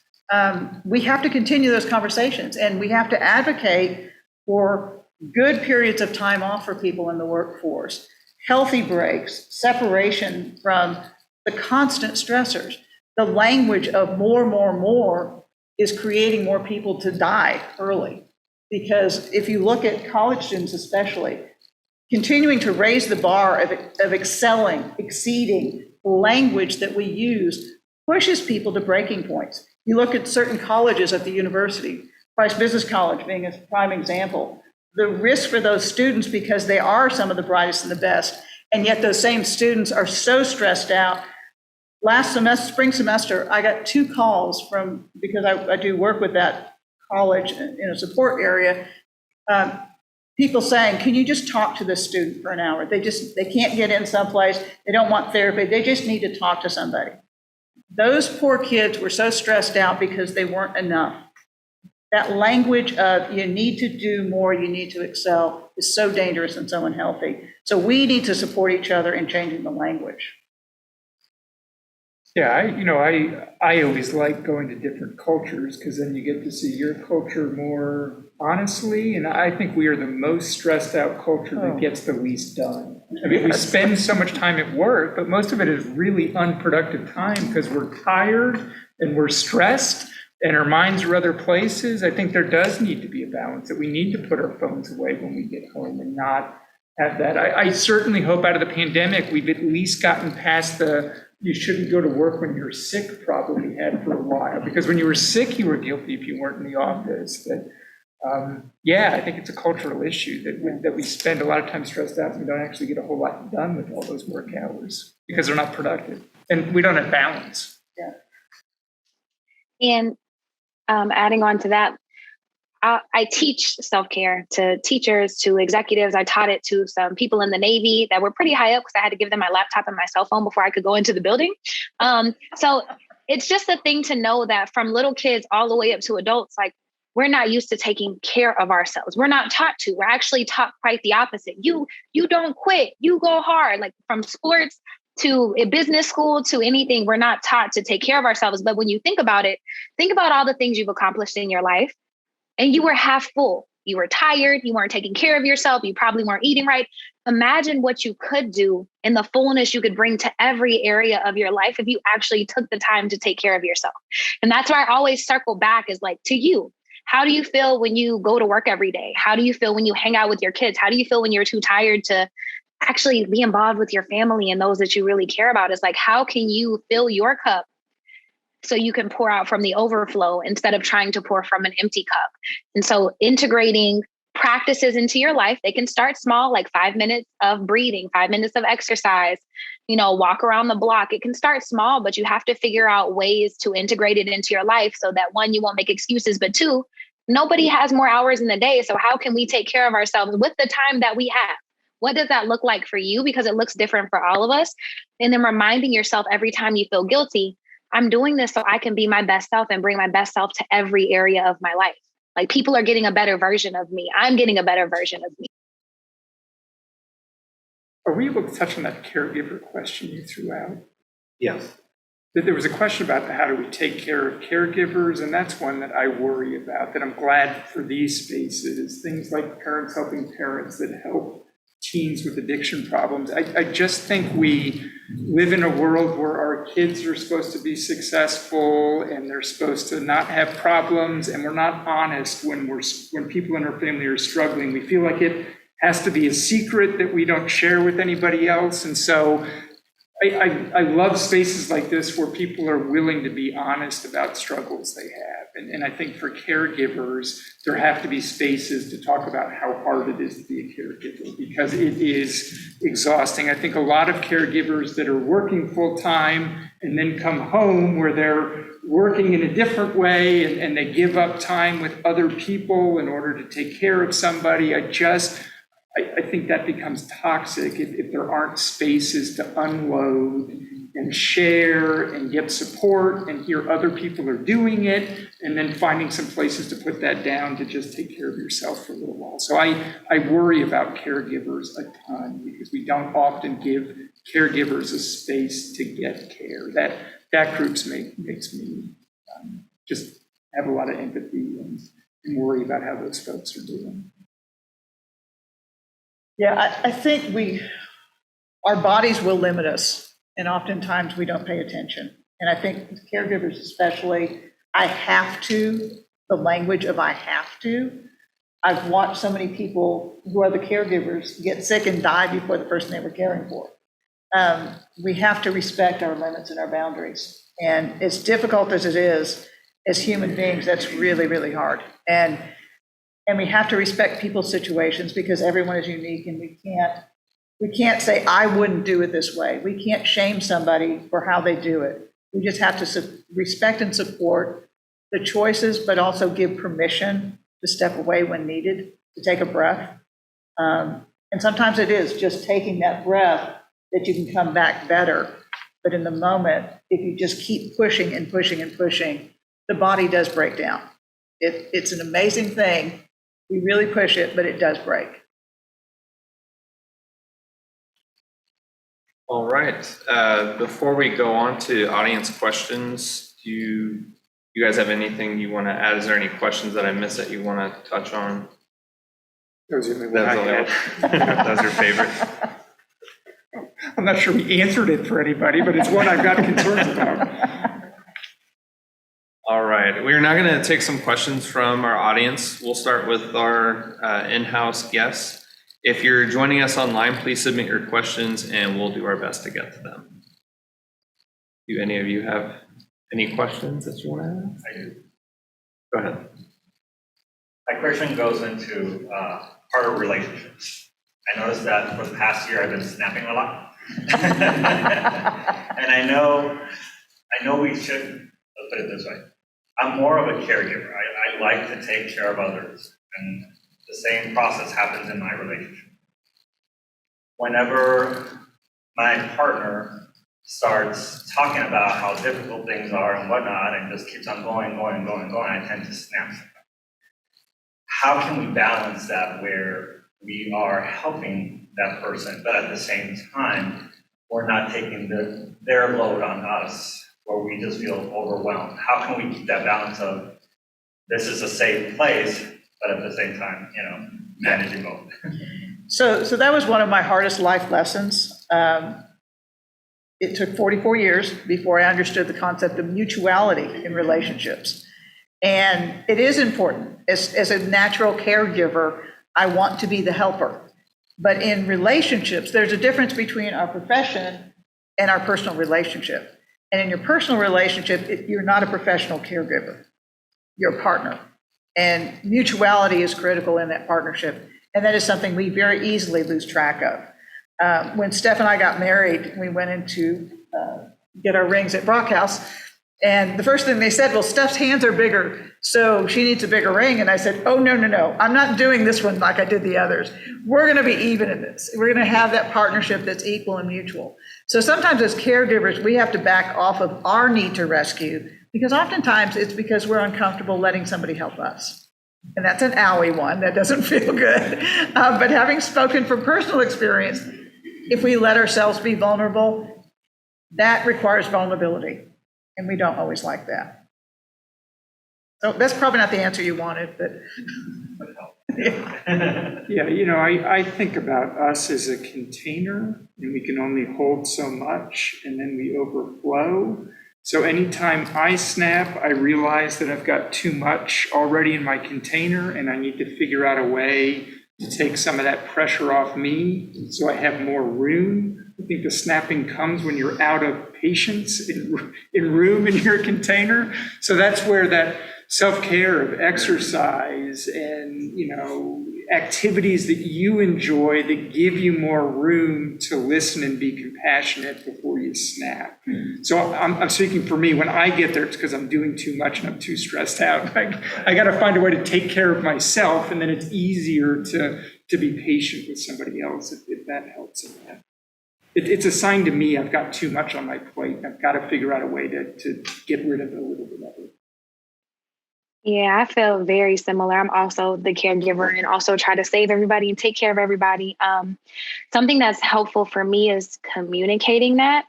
we have to continue those conversations. And we have to advocate for good periods of time off for people in the workforce, healthy breaks, separation from the constant stressors. The language of more is creating more people to die early. Because if you look at college students especially, continuing to raise the bar of excelling, exceeding language that we use pushes people to breaking points. You look at certain colleges at the university, Price Business College being a prime example, the risk for those students, because they are some of the brightest and the best, and yet those same students are so stressed out. Last semester, spring semester, I got 2 calls because I do work with that college in a support area, people saying, can you just talk to this student for an hour? They can't get in someplace. They don't want therapy. They just need to talk to somebody. Those poor kids were so stressed out because they weren't enough. That language of you need to do more, you need to excel is so dangerous and so unhealthy. So we need to support each other in changing the language. Yeah, I always like going to different cultures because then you get to see your culture more honestly. And I think we are the most stressed out culture that gets the least done. I mean, we spend so much time at work, but most of it is really unproductive time because we're tired and we're stressed and our minds are other places. I think there does need to be a balance, that we need to put our phones away when we get home and not have that. I certainly hope out of the pandemic, we've at least gotten past the you shouldn't go to work when you're sick problem we had for a while. Because when you were sick, you were guilty if you weren't in the office. But yeah, I think it's a cultural issue that we spend a lot of time stressed out and we don't actually get a whole lot done with all those work hours because they're not productive. And we don't have balance. Yeah. And adding on to that, I teach self-care to teachers, to executives. I taught it to some people in the Navy that were pretty high up because I had to give them my laptop and my cell phone before I could go into the building. So it's just a thing to know that from little kids all the way up to adults, like we're not used to taking care of ourselves. We're not taught to. We're actually taught quite the opposite. You don't quit. You go hard. Like from sports to a business school to anything, we're not taught to take care of ourselves. But when you think about it, think about all the things you've accomplished in your life. And you were half full. You were tired. You weren't taking care of yourself. You probably weren't eating right. Imagine what you could do and the fullness you could bring to every area of your life if you actually took the time to take care of yourself. And that's why I always circle back is like to you. How do you feel when you go to work every day? How do you feel when you hang out with your kids? How do you feel when you're too tired to actually be involved with your family and those that you really care about? It's like, how can you fill your cup so you can pour out from the overflow instead of trying to pour from an empty cup? And so integrating practices into your life, they can start small, like 5 minutes of breathing, 5 minutes of exercise, walk around the block. It can start small, but you have to figure out ways to integrate it into your life so that one, you won't make excuses, but two, nobody has more hours in the day. So how can we take care of ourselves with the time that we have? What does that look like for you? Because it looks different for all of us. And then reminding yourself every time you feel guilty, I'm doing this so I can be my best self and bring my best self to every area of my life. Like people are getting a better version of me. I'm getting a better version of me. Are we able to touch on that caregiver question you threw out? Yes. There was a question about how do we take care of caregivers, and that's one that I worry about, that I'm glad for these spaces, things like Parents Helping Parents that help teens with addiction problems. I just think we live in a world where our kids are supposed to be successful and they're supposed to not have problems, and we're not honest when people in our family are struggling. We feel like it has to be a secret that we don't share with anybody else. And so I love spaces like this where people are willing to be honest about struggles they have. And I think for caregivers, there have to be spaces to talk about how hard it is to be a caregiver, because it is exhausting. I think a lot of caregivers that are working full time and then come home where they're working in a different way and they give up time with other people in order to take care of somebody. I think that becomes toxic if there aren't spaces to unload and share and get support and hear other people are doing it, and then finding some places to put that down to just take care of yourself for a little while. So I worry about caregivers a ton because we don't often give caregivers a space to get care. That group makes me just have a lot of empathy and worry about how those folks are doing. Yeah, I think our bodies will limit us, and oftentimes we don't pay attention. And I think with caregivers especially, the language of I have to. I've watched so many people who are the caregivers get sick and die before the person they were caring for. We have to respect our limits and our boundaries. And as difficult as it is, as human beings, that's really, really hard. And we have to respect people's situations because everyone is unique, and we can't say, I wouldn't do it this way. We can't shame somebody for how they do it. We just have to respect and support the choices, but also give permission to step away when needed, to take a breath. And sometimes it is just taking that breath that you can come back better. But in the moment, if you just keep pushing and pushing and pushing, the body does break down. It's an amazing thing. We really push it, but it does break. All right. Before we go on to audience questions, do you guys have anything you want to add? Is there any questions that I missed that you want to touch on? Those are the That was your favorite. I'm not sure we answered it for anybody, but it's one I've got concerns about. All right, we are now going to take some questions from our audience. We'll start with our in-house guests. If you're joining us online, please submit your questions and we'll do our best to get to them. Do any of you have any questions that you want to ask? I do. Go ahead. My question goes into part of relationships. I noticed that for the past year I've been snapping a lot. And I know we should, let's put it this way. I'm more of a caregiver. I like to take care of others. And the same process happens in my relationship. Whenever my partner starts talking about how difficult things are and whatnot, and just keeps on going, I tend to snap. How can we balance that where we are helping that person, but at the same time, we're not taking their load on us, where we just feel overwhelmed? How can we keep that balance of this is a safe place, but at the same time, managing both? So that was one of my hardest life lessons. It took 44 years before I understood the concept of mutuality in relationships. And it is important. As a natural caregiver, I want to be the helper. But in relationships, there's a difference between our profession and our personal relationship. And in your personal relationship, you're not a professional caregiver. You're a partner. And mutuality is critical in that partnership. And that is something we very easily lose track of. When Steph and I got married, we went in to get our rings at Brockhouse. And the first thing they said, well, Steph's hands are bigger, so she needs a bigger ring. And I said, oh, no. I'm not doing this one like I did the others. We're going to be even in this. We're going to have that partnership that's equal and mutual. So sometimes as caregivers, we have to back off of our need to rescue, because oftentimes it's because we're uncomfortable letting somebody help us. And that's an owie one. That doesn't feel good. But having spoken from personal experience, if we let ourselves be vulnerable, that requires vulnerability. And we don't always like that. So that's probably not the answer you wanted, but. Yeah, I think about us as a container, and we can only hold so much, and then we overflow. So anytime I snap, I realize that I've got too much already in my container, and I need to figure out a way to take some of that pressure off me so I have more room. I think the snapping comes when you're out of patience in room in your container. So that's where that self-care of exercise and, activities that you enjoy that give you more room to listen and be compassionate before you snap. So I'm speaking for me. When I get there, it's because I'm doing too much and I'm too stressed out. I got to find a way to take care of myself, and then it's easier to be patient with somebody else if that helps in that. It's a sign to me I've got too much on my plate. I've got to figure out a way to get rid of a little bit of it. Yeah, I feel very similar. I'm also the caregiver and also try to save everybody and take care of everybody. Something that's helpful for me is communicating that.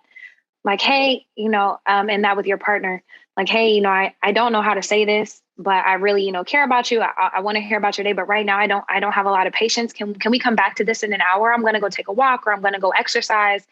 Like, hey, and that with your partner. Like, hey, I don't know how to say this, but I really, care about you. I want to hear about your day, but right now I don't have a lot of patience. Can we come back to this in an hour? I'm going to go take a walk, or I'm going to go exercise.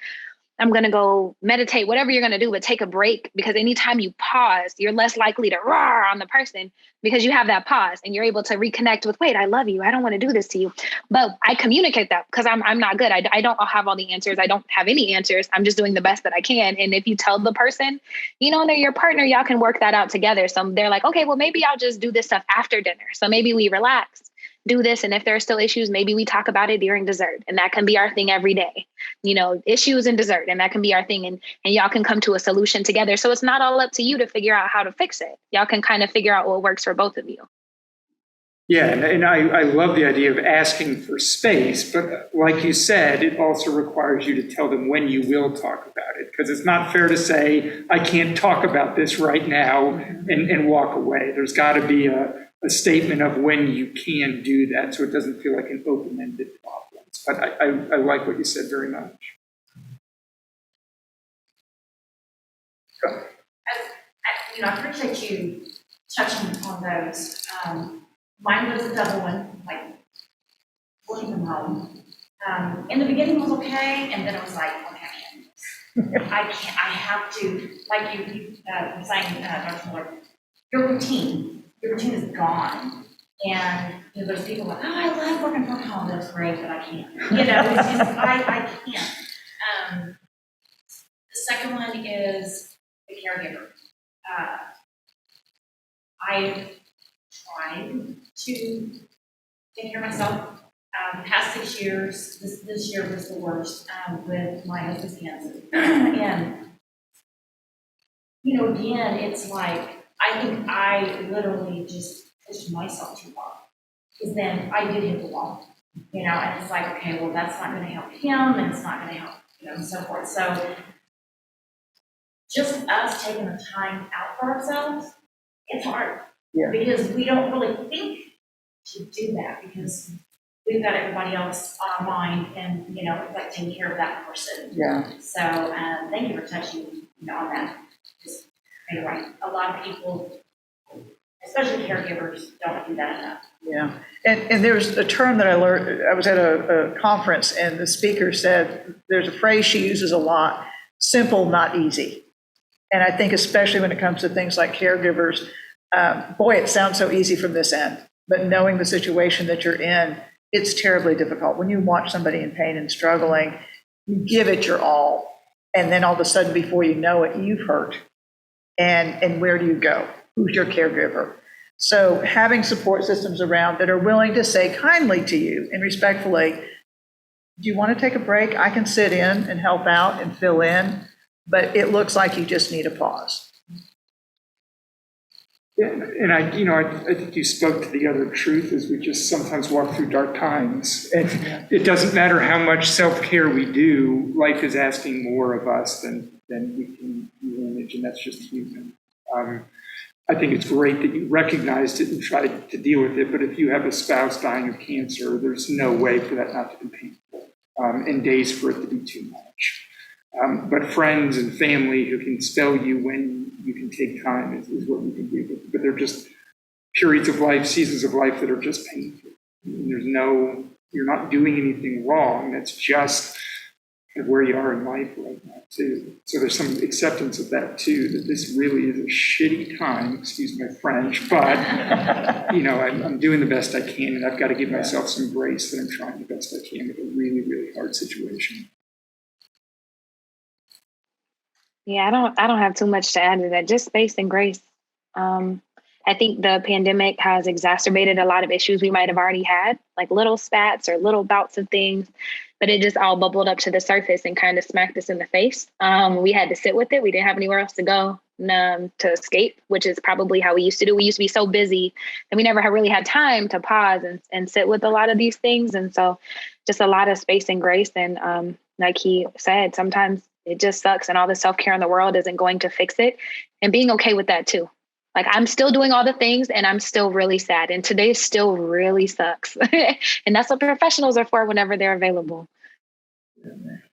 I'm going to go meditate, whatever you're going to do, but take a break, because anytime you pause, you're less likely to roar on the person because you have that pause and you're able to reconnect with, wait, I love you. I don't want to do this to you. But I communicate that because I'm not good. I don't have all the answers. I don't have any answers. I'm just doing the best that I can. And if you tell the person, they're your partner, y'all can work that out together. So they're like, okay, well, maybe I'll just do this stuff after dinner. So maybe we relax, do this. And if there are still issues, maybe we talk about it during dessert. And that can be our thing every day, issues and dessert. And that can be our thing. And y'all can come to a solution together. So it's not all up to you to figure out how to fix it. Y'all can kind of figure out what works for both of you. Yeah, and I love the idea of asking for space, but like you said, it also requires you to tell them when you will talk about it, because it's not fair to say, I can't talk about this right now and walk away. There's got to be a statement of when you can do that, so it doesn't feel like an open-ended problem. But I like what you said very much. I appreciate you touching on those. Mine was a double one, like working from home. In the beginning it was okay, and then I was like, okay, I can't, I have to, like you were saying, Dr. Miller, your routine is gone. And, there's people like, oh, I love working from home, that's great, but I can't. It's just, I can't. The second one is the caregiver. I've tried to take care of myself. The past 6 years, this year was the worst with my husband's cancer. And, again, it's like, I think I literally just pushed myself too far. Because then I did hit the wall, and it's like, okay, well, that's not going to help him, and it's not going to help, and so forth. So just us taking the time out for ourselves, it's hard. Yeah. Because we don't really think to do that because we've got everybody else on our mind and, it's like taking care of that person. Yeah. So thank you for touching, on that. Just, you're right. A lot of people, especially caregivers, don't do that enough. Yeah, and there's a term that I learned, I was at a conference and the speaker said, there's a phrase she uses a lot, simple, not easy. And I think especially when it comes to things like caregivers, boy, it sounds so easy from this end, but knowing the situation that you're in, it's terribly difficult. When you watch somebody in pain and struggling, you give it your all, and then all of a sudden, before you know it, you've hurt. And where do you go? Who's your caregiver? So having support systems around that are willing to say kindly to you and respectfully, do you want to take a break? I can sit in and help out and fill in, but it looks like you just need a pause. Yeah, and I think you spoke to the other truth is we just sometimes walk through dark times. And it doesn't matter how much self-care we do, life is asking more of us than we can manage, and that's just human. I think it's great that you recognized it and tried to deal with it, but if you have a spouse dying of cancer, there's no way for that not to be painful, and days for it to be too much. But friends and family who can spell you when you can take time is what we can do. But they're just periods of life, seasons of life that are just painful. And you're not doing anything wrong. That's just kind of where you are in life right now, too. So there's some acceptance of that, too, that this really is a shitty time, excuse my French, but, I'm doing the best I can, and I've got to give myself some grace that I'm trying the best I can with a really, really hard situation. Yeah, I don't have too much to add to that. Just space and grace. I think the pandemic has exacerbated a lot of issues we might have already had, like little spats or little bouts of things, but it just all bubbled up to the surface and kind of smacked us in the face. We had to sit with it. We didn't have anywhere else to go to escape, which is probably how we used to do. We used to be so busy and we never really had time to pause and sit with a lot of these things. And so just a lot of space and grace. And like he said, sometimes it just sucks and all the self-care in the world isn't going to fix it. And being okay with that too. Like I'm still doing all the things and I'm still really sad. And today still really sucks. And that's what professionals are for whenever they're available.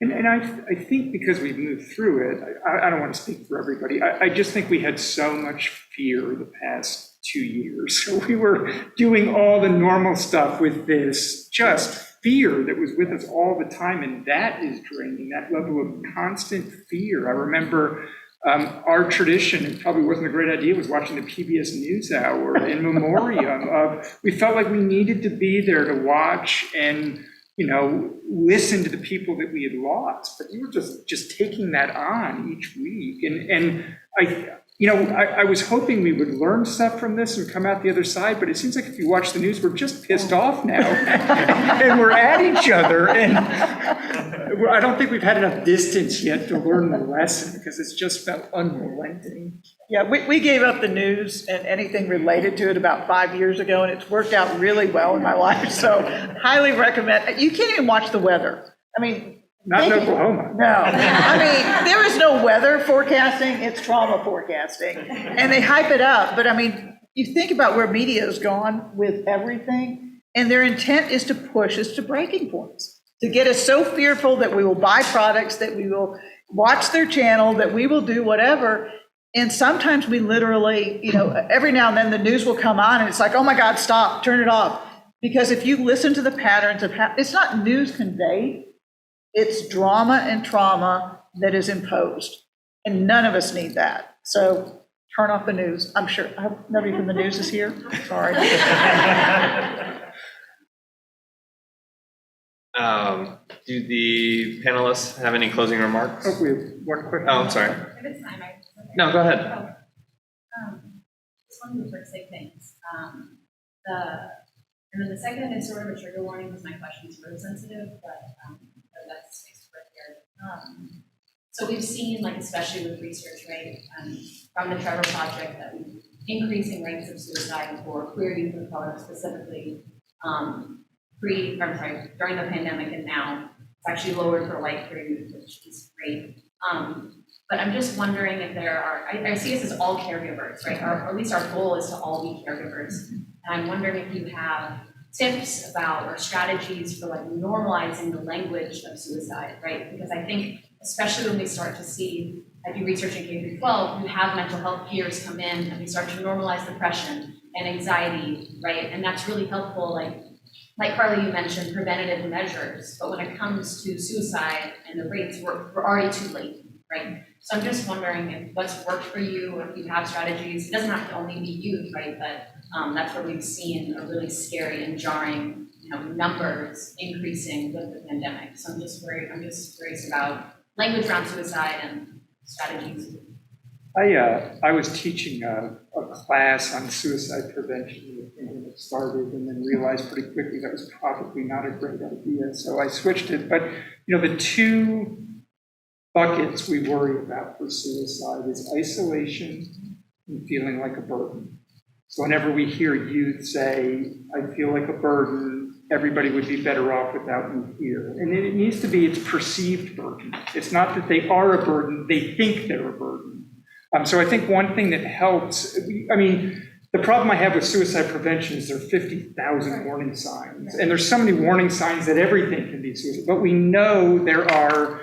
And I think because we've moved through it, I don't want to speak for everybody. I just think we had so much fear the past 2 years. So we were doing all the normal stuff with this just fear that was with us all the time. And that is draining, that level of constant fear. I remember our tradition, it probably wasn't a great idea, was watching the PBS NewsHour in memoriam of, we felt like we needed to be there to watch and, listen to the people that we had lost. But we were just taking that on each week. And I was hoping we would learn stuff from this and come out the other side, but it seems like if you watch the news, we're just pissed off now. And we're at each other. And I don't think we've had enough distance yet to learn the lesson because it's just felt unrelenting. Yeah, we gave up the news and anything related to it about 5 years ago, and it's worked out really well in my life. So highly recommend. You can't even watch the weather. I mean, not in Oklahoma. No. I mean, there is no weather forecasting, it's trauma forecasting. And they hype it up. But I mean, you think about where media has gone with everything, and their intent is to push us to breaking points, to get us so fearful that we will buy products, that we will watch their channel, that we will do whatever. And sometimes we literally, every now and then the news will come on and it's like, oh my God, stop, turn it off. Because if you listen to the patterns of it's not news conveyed, it's drama and trauma that is imposed. And none of us need that. So turn off the news. I'm sure, I hope nobody from the news is here. Sorry. Do the panelists have any closing remarks? Oh, we have one quick. Oh, I'm sorry. If it's time, I. No, go ahead. Just one of the quick say things. And then the second is sort of a trigger warning because my question is word sensitive, but that's space right here. So we've seen, like, especially with research, right, from the Trevor Project, that increasing rates of suicide for queer youth of color specifically, during the pandemic and now. It's actually lower for white queer youth, which is great. But I'm just wondering if there are, I see us as all caregivers, right? Or at least our goal is to all be caregivers. And I'm wondering if you have tips about or strategies for like normalizing the language of suicide, right? Because I think, especially when we start to see, I do research in K through 12, we have mental health peers come in and we start to normalize depression and anxiety, right? And that's really helpful, like Carly, you mentioned preventative measures, but when it comes to suicide and the rates, we're already too late, right? So I'm just wondering if what's worked for you, or if you have strategies. It doesn't have to only be youth, right? But that's what we've seen, a really scary and jarring, numbers increasing with the pandemic. So I'm just curious about language around suicide and strategies. I was teaching a class on suicide prevention when it started, and then realized pretty quickly that was probably not a great idea. So I switched it. But the two buckets we worry about for suicide is isolation and feeling like a burden. So whenever we hear youth say, "I feel like a burden," everybody would be better off without me here. And it needs to be its perceived burden. It's not that they are a burden; they think they're a burden. So I think one thing that helps, the problem I have with suicide prevention is there are 50,000 warning signs. And there's so many warning signs that everything can be suicide. But we know there are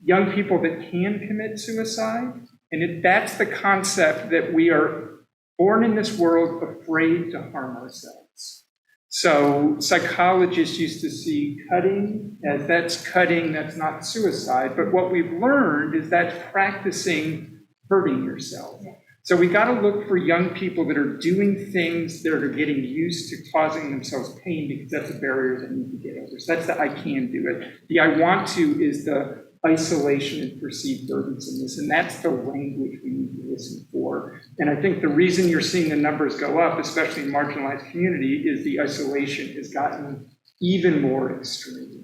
young people that can commit suicide. And that's the concept that we are born in this world afraid to harm ourselves. So psychologists used to see cutting as that's cutting, that's not suicide. But what we've learned is that's practicing hurting yourself. So we got to look for young people that are doing things that are getting used to causing themselves pain, because that's a barrier they need to get over. So that's the I can do it. The I want to is the isolation and perceived burdensomeness, and that's the language we need to listen for. And I think the reason you're seeing the numbers go up, especially in marginalized community, is the isolation has gotten even more extreme.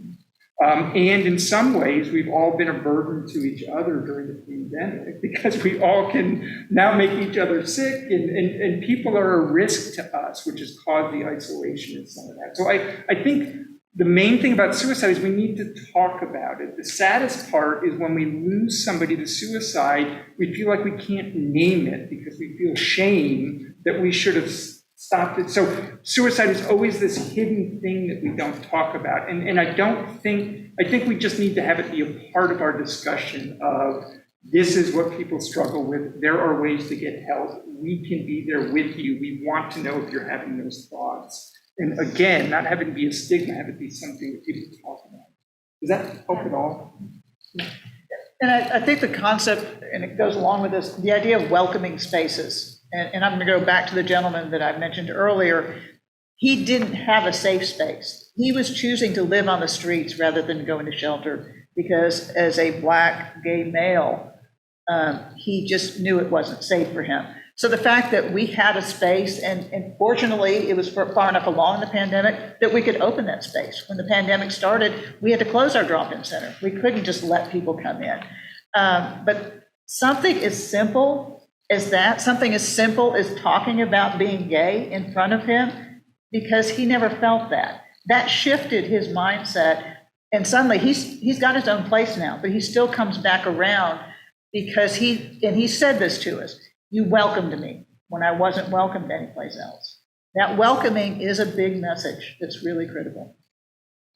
And in some ways, we've all been a burden to each other during the pandemic, because we all can now make each other sick, and people are a risk to us, which has caused the isolation and some of that. So I think the main thing about suicide is we need to talk about it. The saddest part is when we lose somebody to suicide, we feel like we can't name it because we feel shame that we should have stopped it. So suicide is always this hidden thing that we don't talk about. And I think we just need to have it be a part of our discussion of this is what people struggle with. There are ways to get help. We can be there with you. We want to know if you're having those thoughts. And again, not have it be a stigma, have it be something that people talk about. Does that help at all? And I think the concept, and it goes along with this, the idea of welcoming spaces. And I'm going to go back to the gentleman that I mentioned earlier. He didn't have a safe space. He was choosing to live on the streets rather than go into shelter, because as a Black gay male, he just knew it wasn't safe for him. So the fact that we had a space, and fortunately it was far enough along in the pandemic that we could open that space. When the pandemic started, we had to close our drop-in center. We couldn't just let people come in. But something as simple as that, something as simple as talking about being gay in front of him, because he never felt that. That shifted his mindset, and suddenly he's got his own place now, but he still comes back around because he said this to us. You welcomed me when I wasn't welcomed anyplace else. That welcoming is a big message that's really critical.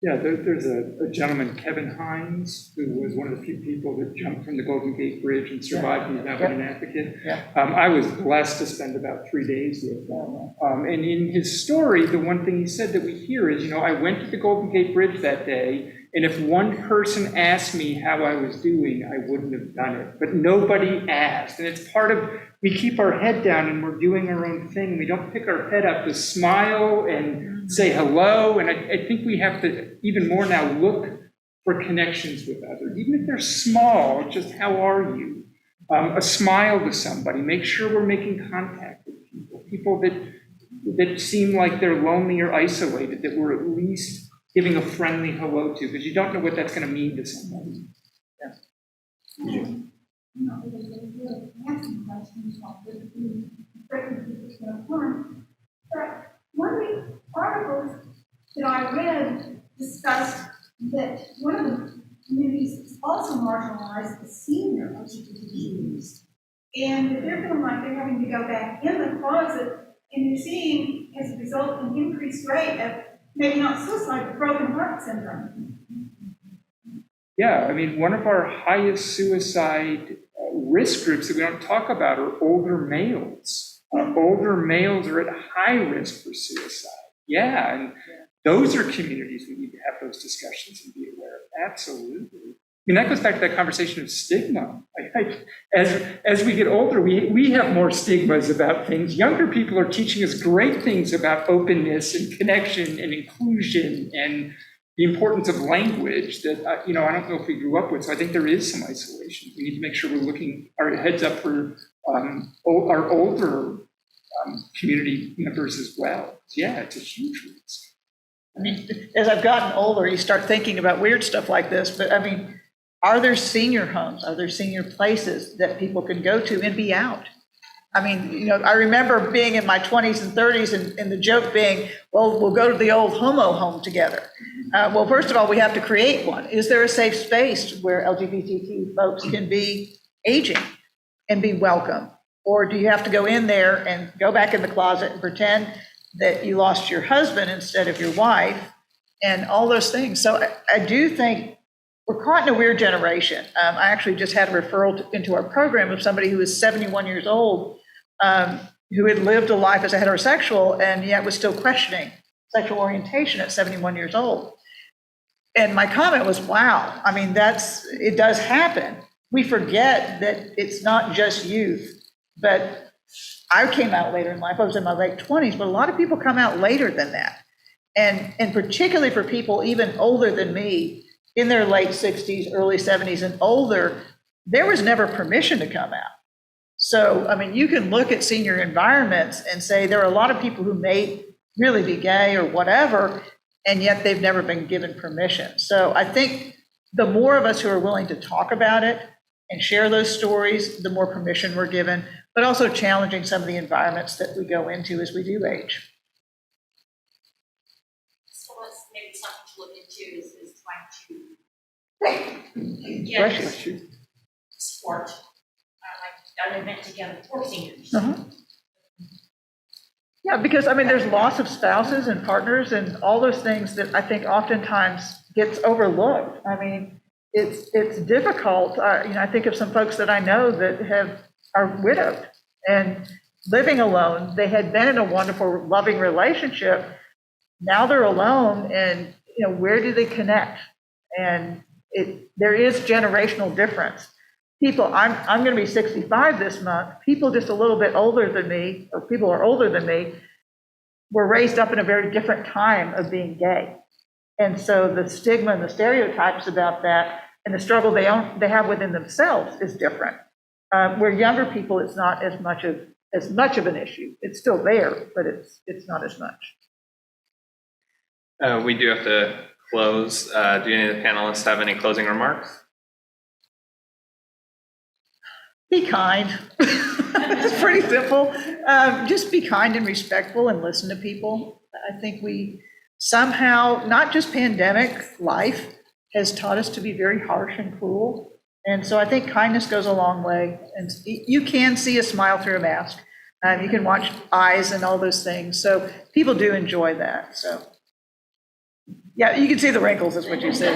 Yeah, there's a gentleman, Kevin Hines, who was one of the few people that jumped from the Golden Gate Bridge and survived. He's now been an advocate. Yeah. I was blessed to spend about 3 days with him. And in his story, the one thing he said that we hear is, I went to the Golden Gate Bridge that day, And if one person asked me how I was doing, I wouldn't have done it. But nobody asked. And it's part of, we keep our head down and we're doing our own thing. We don't pick our head up to smile and say hello. And I think we have to even more now look for connections with others, even if they're small. Just how are you? A smile to somebody. Make sure we're making contact with people that seem like they're lonely or isolated, that we're at least giving a friendly hello to, because you don't know what that's going to mean to somebody. Yeah. But one of the articles that I read discussed that one of the communities is also marginalized, the senior LGBTQs. And they're feeling like they're having to go back in the closet, and you're seeing, as a result, an increased rate of maybe not suicide, but broken heart syndrome. Yeah, I mean, one of our highest suicide risk groups that we don't talk about are older males. Older males are at high risk for suicide. Yeah, and those are communities we need to have those discussions and be aware of. Absolutely. I mean, that goes back to that conversation of stigma. As we get older, we have more stigmas about things. Younger people are teaching us great things about openness and connection and inclusion and the importance of language that, I don't know if we grew up with. So I think there is some isolation. We need to make sure we're looking our heads up for our older community members as well. Yeah, it's a huge risk. I mean, as I've gotten older, you start thinking about weird stuff like this, but I mean, are there senior homes? Are there senior places that people can go to and be out? I mean, I remember being in my 20s and 30s and the joke being, well, we'll go to the old homo home together. Well, first of all, we have to create one. Is there a safe space where LGBTQ folks can be aging and be welcome? Or do you have to go in there and go back in the closet and pretend that you lost your husband instead of your wife and all those things? So I do think we're caught in a weird generation. I actually just had a referral into our program of somebody who was 71 years old, who had lived a life as a heterosexual and yet was still questioning sexual orientation at 71 years old. And my comment was, wow, I mean, it does happen. We forget that it's not just youth, but I came out later in life. I was in my late 20s, but a lot of people come out later than that. And particularly for people even older than me, in their late 60s, early 70s and older, there was never permission to come out. So, I mean, you can look at senior environments and say there are a lot of people who may really be gay or whatever, and yet they've never been given permission. So I think the more of us who are willing to talk about it and share those stories, the more permission we're given, but also challenging some of the environments that we go into as we do age. So that's maybe something to look into is trying to get support, like an event together for seniors. Yeah, because I mean, there's loss of spouses and partners and all those things that I think oftentimes gets overlooked. I mean, it's difficult. I think of some folks that I know that are widowed and living alone. They had been in a wonderful, loving relationship. Now they're alone, and where do they connect? And there is generational difference. People, I'm going to be 65 this month. People just a little bit older than me, or people are older than me, were raised up in a very different time of being gay. And so the stigma and the stereotypes about that and the struggle they have within themselves is different. Where younger people, it's not as much of an issue. It's still there, but it's not as much. We do have to close. Do any of the panelists have any closing remarks? Be kind. It's pretty simple. Just be kind and respectful and listen to people. I think we somehow, not just pandemic, life has taught us to be very harsh and cruel. And so I think kindness goes a long way. And you can see a smile through a mask. You can watch eyes and all those things. So people do enjoy that. So yeah, you can see the wrinkles is what you said.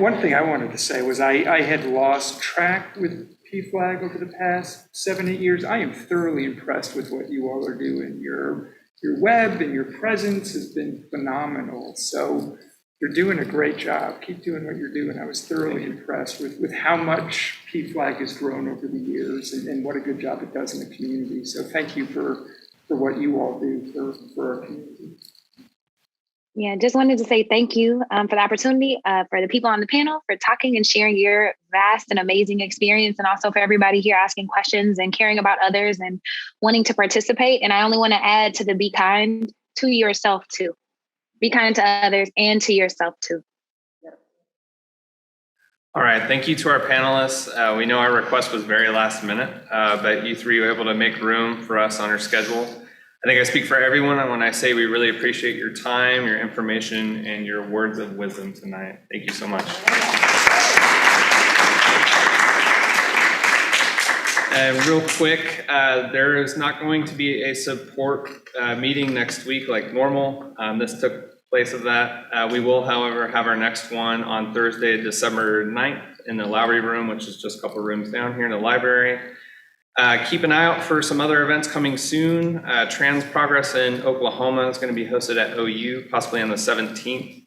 One thing I wanted to say was I had lost track with PFLAG over the past 7-8 years. I am thoroughly impressed with what you all are doing. Your web and your presence has been phenomenal. So you're doing a great job. Keep doing what you're doing. I was thoroughly impressed with how much PFLAG has grown over the years and what a good job it does in the community. So thank you for what you all do for our community. Yeah, just wanted to say thank you for the opportunity, for the people on the panel, for talking and sharing your vast and amazing experience, and also for everybody here asking questions and caring about others and wanting to participate. And I only want to add to the be kind to yourself too. Be kind to others and to yourself too. All right, thank you to our panelists. We know our request was very last minute, but you three were able to make room for us on our schedule. I think I speak for everyone when I say we really appreciate your time, your information, and your words of wisdom tonight. Thank you so much. And real quick, there is not going to be a support meeting next week like normal. This took place of that. We will, however, have our next one on Thursday, December 9th in the Lowry Room, which is just a couple rooms down here in the library. Keep an eye out for some other events coming soon. Trans Progress in Oklahoma is going to be hosted at OU, possibly on the 17th.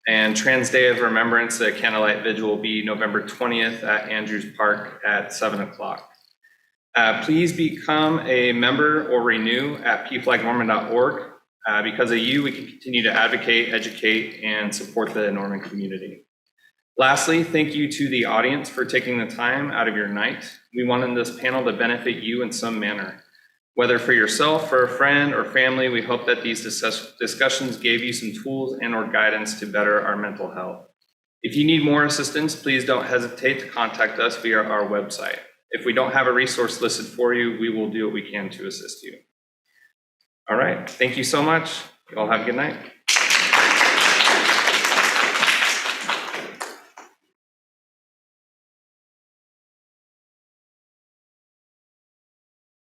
And Trans Day of Remembrance, the Candlelight Vigil, will be November 20th at Andrews Park at 7 o'clock. Please become a member or renew at pflagnorman.org. Because of you, we can continue to advocate, educate, and support the Norman community. Lastly, thank you to the audience for taking the time out of your night. We wanted this panel to benefit you in some manner. Whether for yourself, for a friend, or family, we hope that these discussions gave you some tools and or guidance to better our mental health. If you need more assistance, please don't hesitate to contact us via our website. If we don't have a resource listed for you, we will do what we can to assist you. All right, thank you so much. You all have a good night.